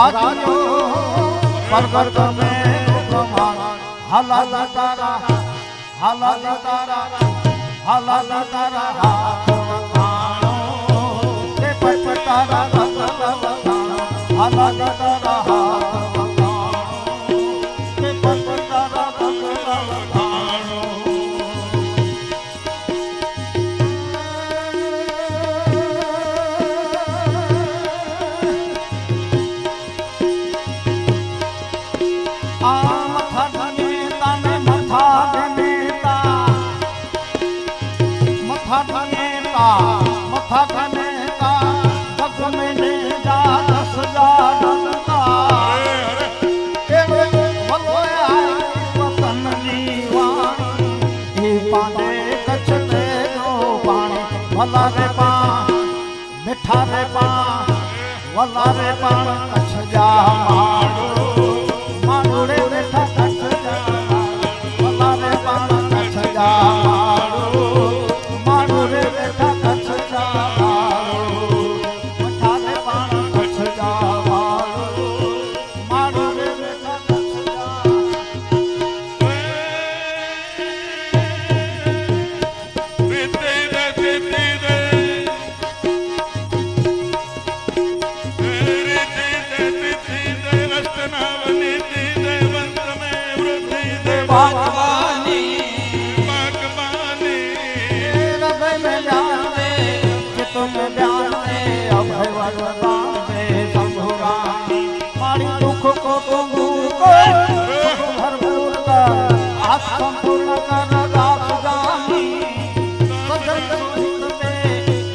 રાજ્યો પ્રગટ મેં પ્રમાણ હાલા તારા હાલા તારા હાલા તારા હાથ વખાણો કે પટતારા રંગ વખાણો હાલા તારા હાથ વખાણો કે પટતારા રંગ વખાણો ભલા રે પા મીઠા રે પા વલા રે પાણ કચ્છ જા માડો માડો રે મીઠા કચ્છ જા વલા રે પાણ કચ્છ જા માડો માડો રે મીઠા કચ્છ જા માડો મીઠા રે પાણ કચ્છ જા માડો માડો રે મીઠા કચ્છ જા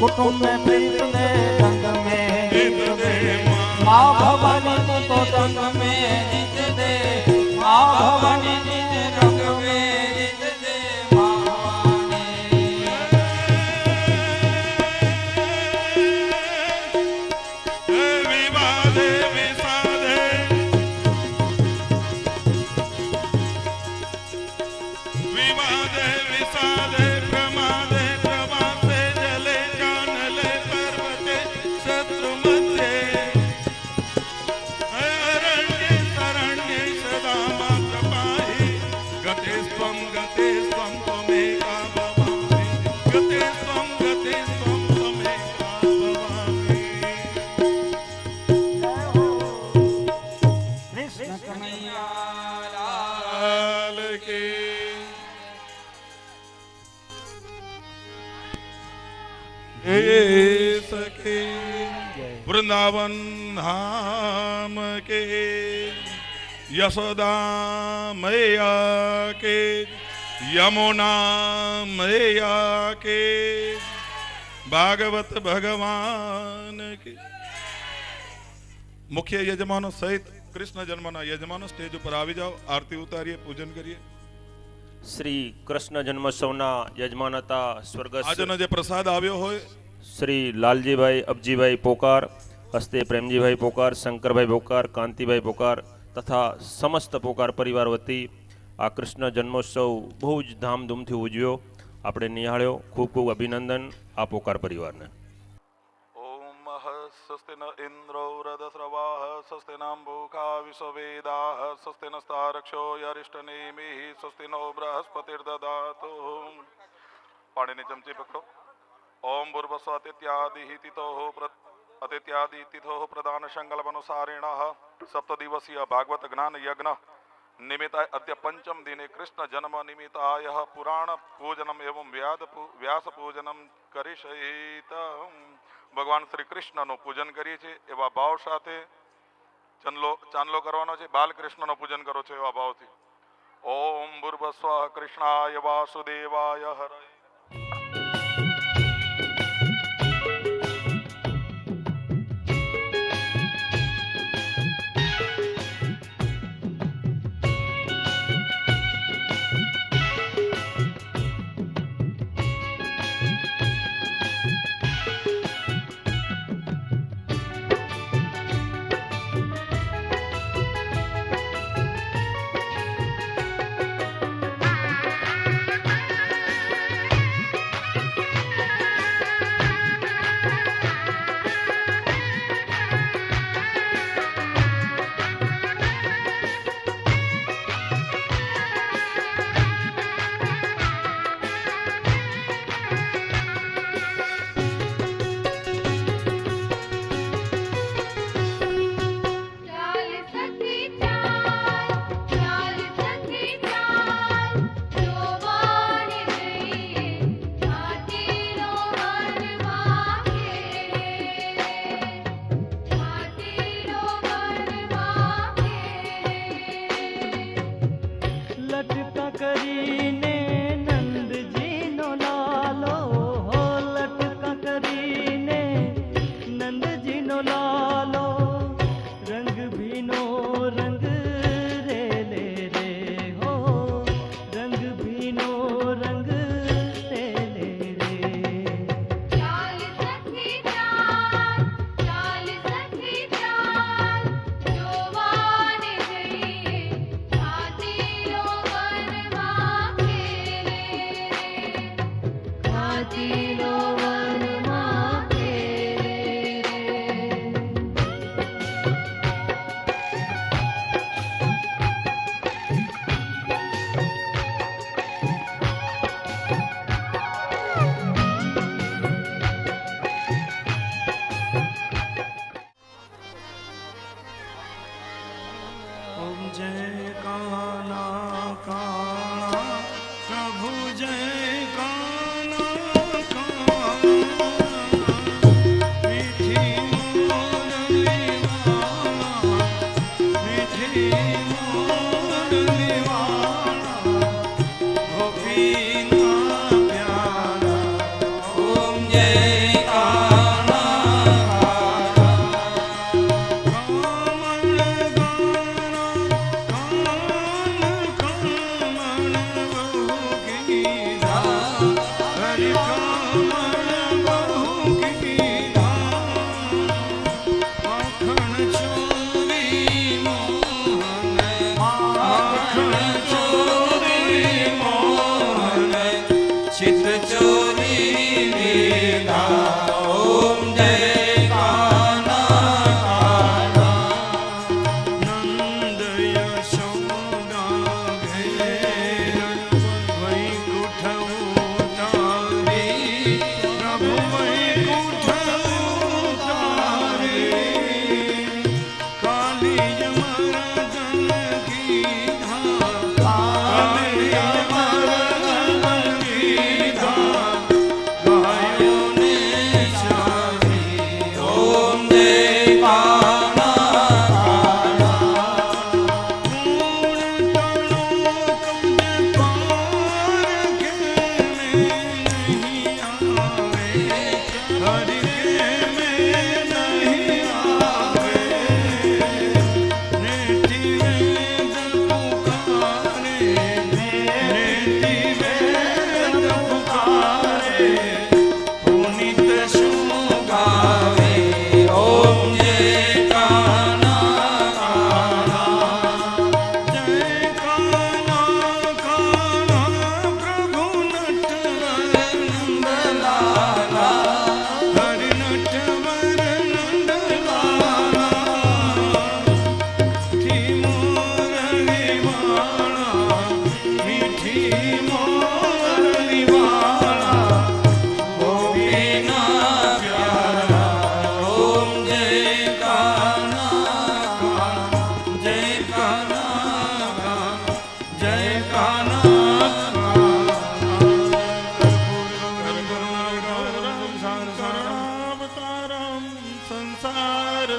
कुटुंब में प्रीत दे रंग में माँ भवानी को तो रंग में जीत दे माँ भवानी जीत रंग में जीत दे माँ भवानी विवादे विषादे विवादे विषादे प्रमादे प्रवासे जले जानले पर्वते शत्रु मध्ये अरण्ये शरण्ये सदा मात्र पाहि गते स्वं त्वमेका भवामि गते स्वं त्वमेका भवामि कृष्ण कन्हैया लाल की हे सखे वृंदावन धाम के यशोदा मैया के यमुना मैया के भागवत भगवान के मुख्य यजमानों सहित कृष्ण जन्मना यजमानो स्टेज पर આવી જાઓ આરતી ઉતારીએ પૂજન કરીએ શ્રી કૃષ્ણ જન્મોત્સવના યજમાન હતા સ્વર્ગસ્થ આજનો જે પ્રસાદ આવ્યો હોય શ્રી લાલજીભાઈ અબજીભાઈ પોકાર હસ્તે પ્રેમજીભાઈ પોકાર શંકરભાઈ પોકાર કાંતિભાઈ પોકાર તથા સમસ્ત પોકાર પરિવાર વતી આ કૃષ્ણ જન્મોત્સવ બહુ જ ધામધૂમથી ઉજવ્યો આપણે નિહાળ્યો ખૂબ ખૂબ અભિનંદન આ પોકાર પરિવારને ओम स्वस्ति न इंद्रो रदस्रवाः स्वस्ति नाम्बूखा विश्ववेदाः स्वस्ति नस्तारक्षो यरिष्टनेमिः स्वस्ति नो बृहस्पतिर्ददातु पाणिनि चमचे पकड़ो ओम भूर्भुवस्सुः अतिथ्यादिः तिथोः अतिथ्यादि तिथोः प्रदान संकल्पनुसारिणः सप्तदिवसीय भागवत ज्ञान यज्ञ निमित्ताय अद्य पंचम दिने कृष्ण जन्म निमित्ताय पुराण पूजनम एवं व्यास पूजनम करिष्येत भगवान श्री कृष्णનું પૂજન કરીએ છીએ એવા ભાવ સાથે ચાંદલો કરવાનો છે બાલકૃષ્ણનું પૂજન કરો છો એવા ભાવથી ઓમ ભૂર્ભુવસ્સુઃ કૃષ્ણાય વાસુદેવાય હરય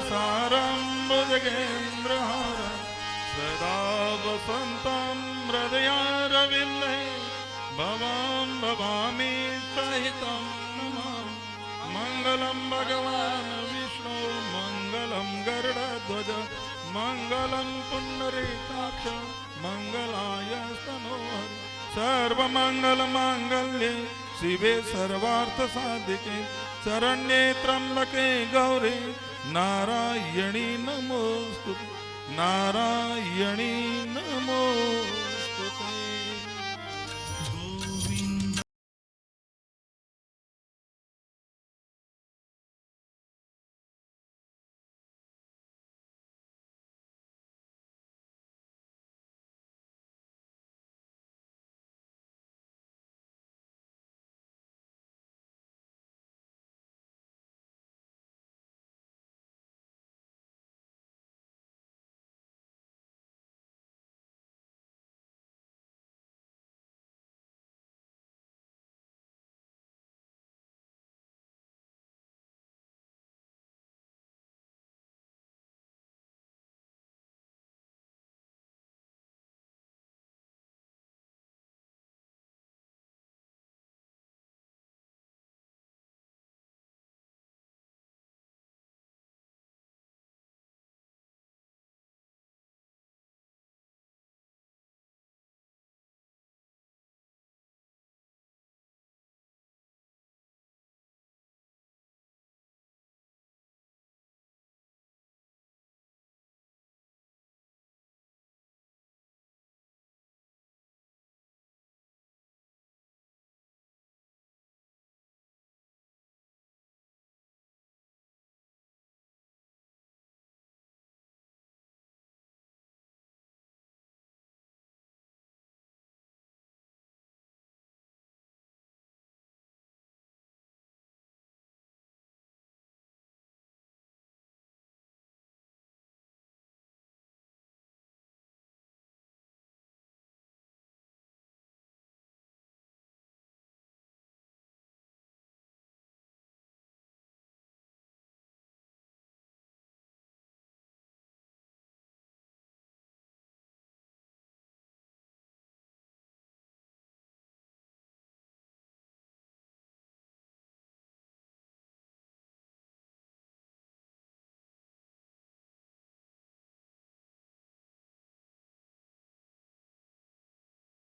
सारं भुजगेन्द्रहारं सदा वसन्तं हृदयारविन्दे भवां भवामि सहितं नमामि मङ्गलं भगवान् विष्णु मङ्गलं गरुडध्वज मङ्गलं पुण्डरीकाक्ष मङ्गलाय स्तनोहरि सर्वमङ्गलमाङ्गल्ये शिवे सर्वार्थसाधिके शरण्ये त्र्यम्बके गौरी नारायणी नमोस्तुते नारायणी नमोस्तुते गोविन्द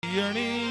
यणी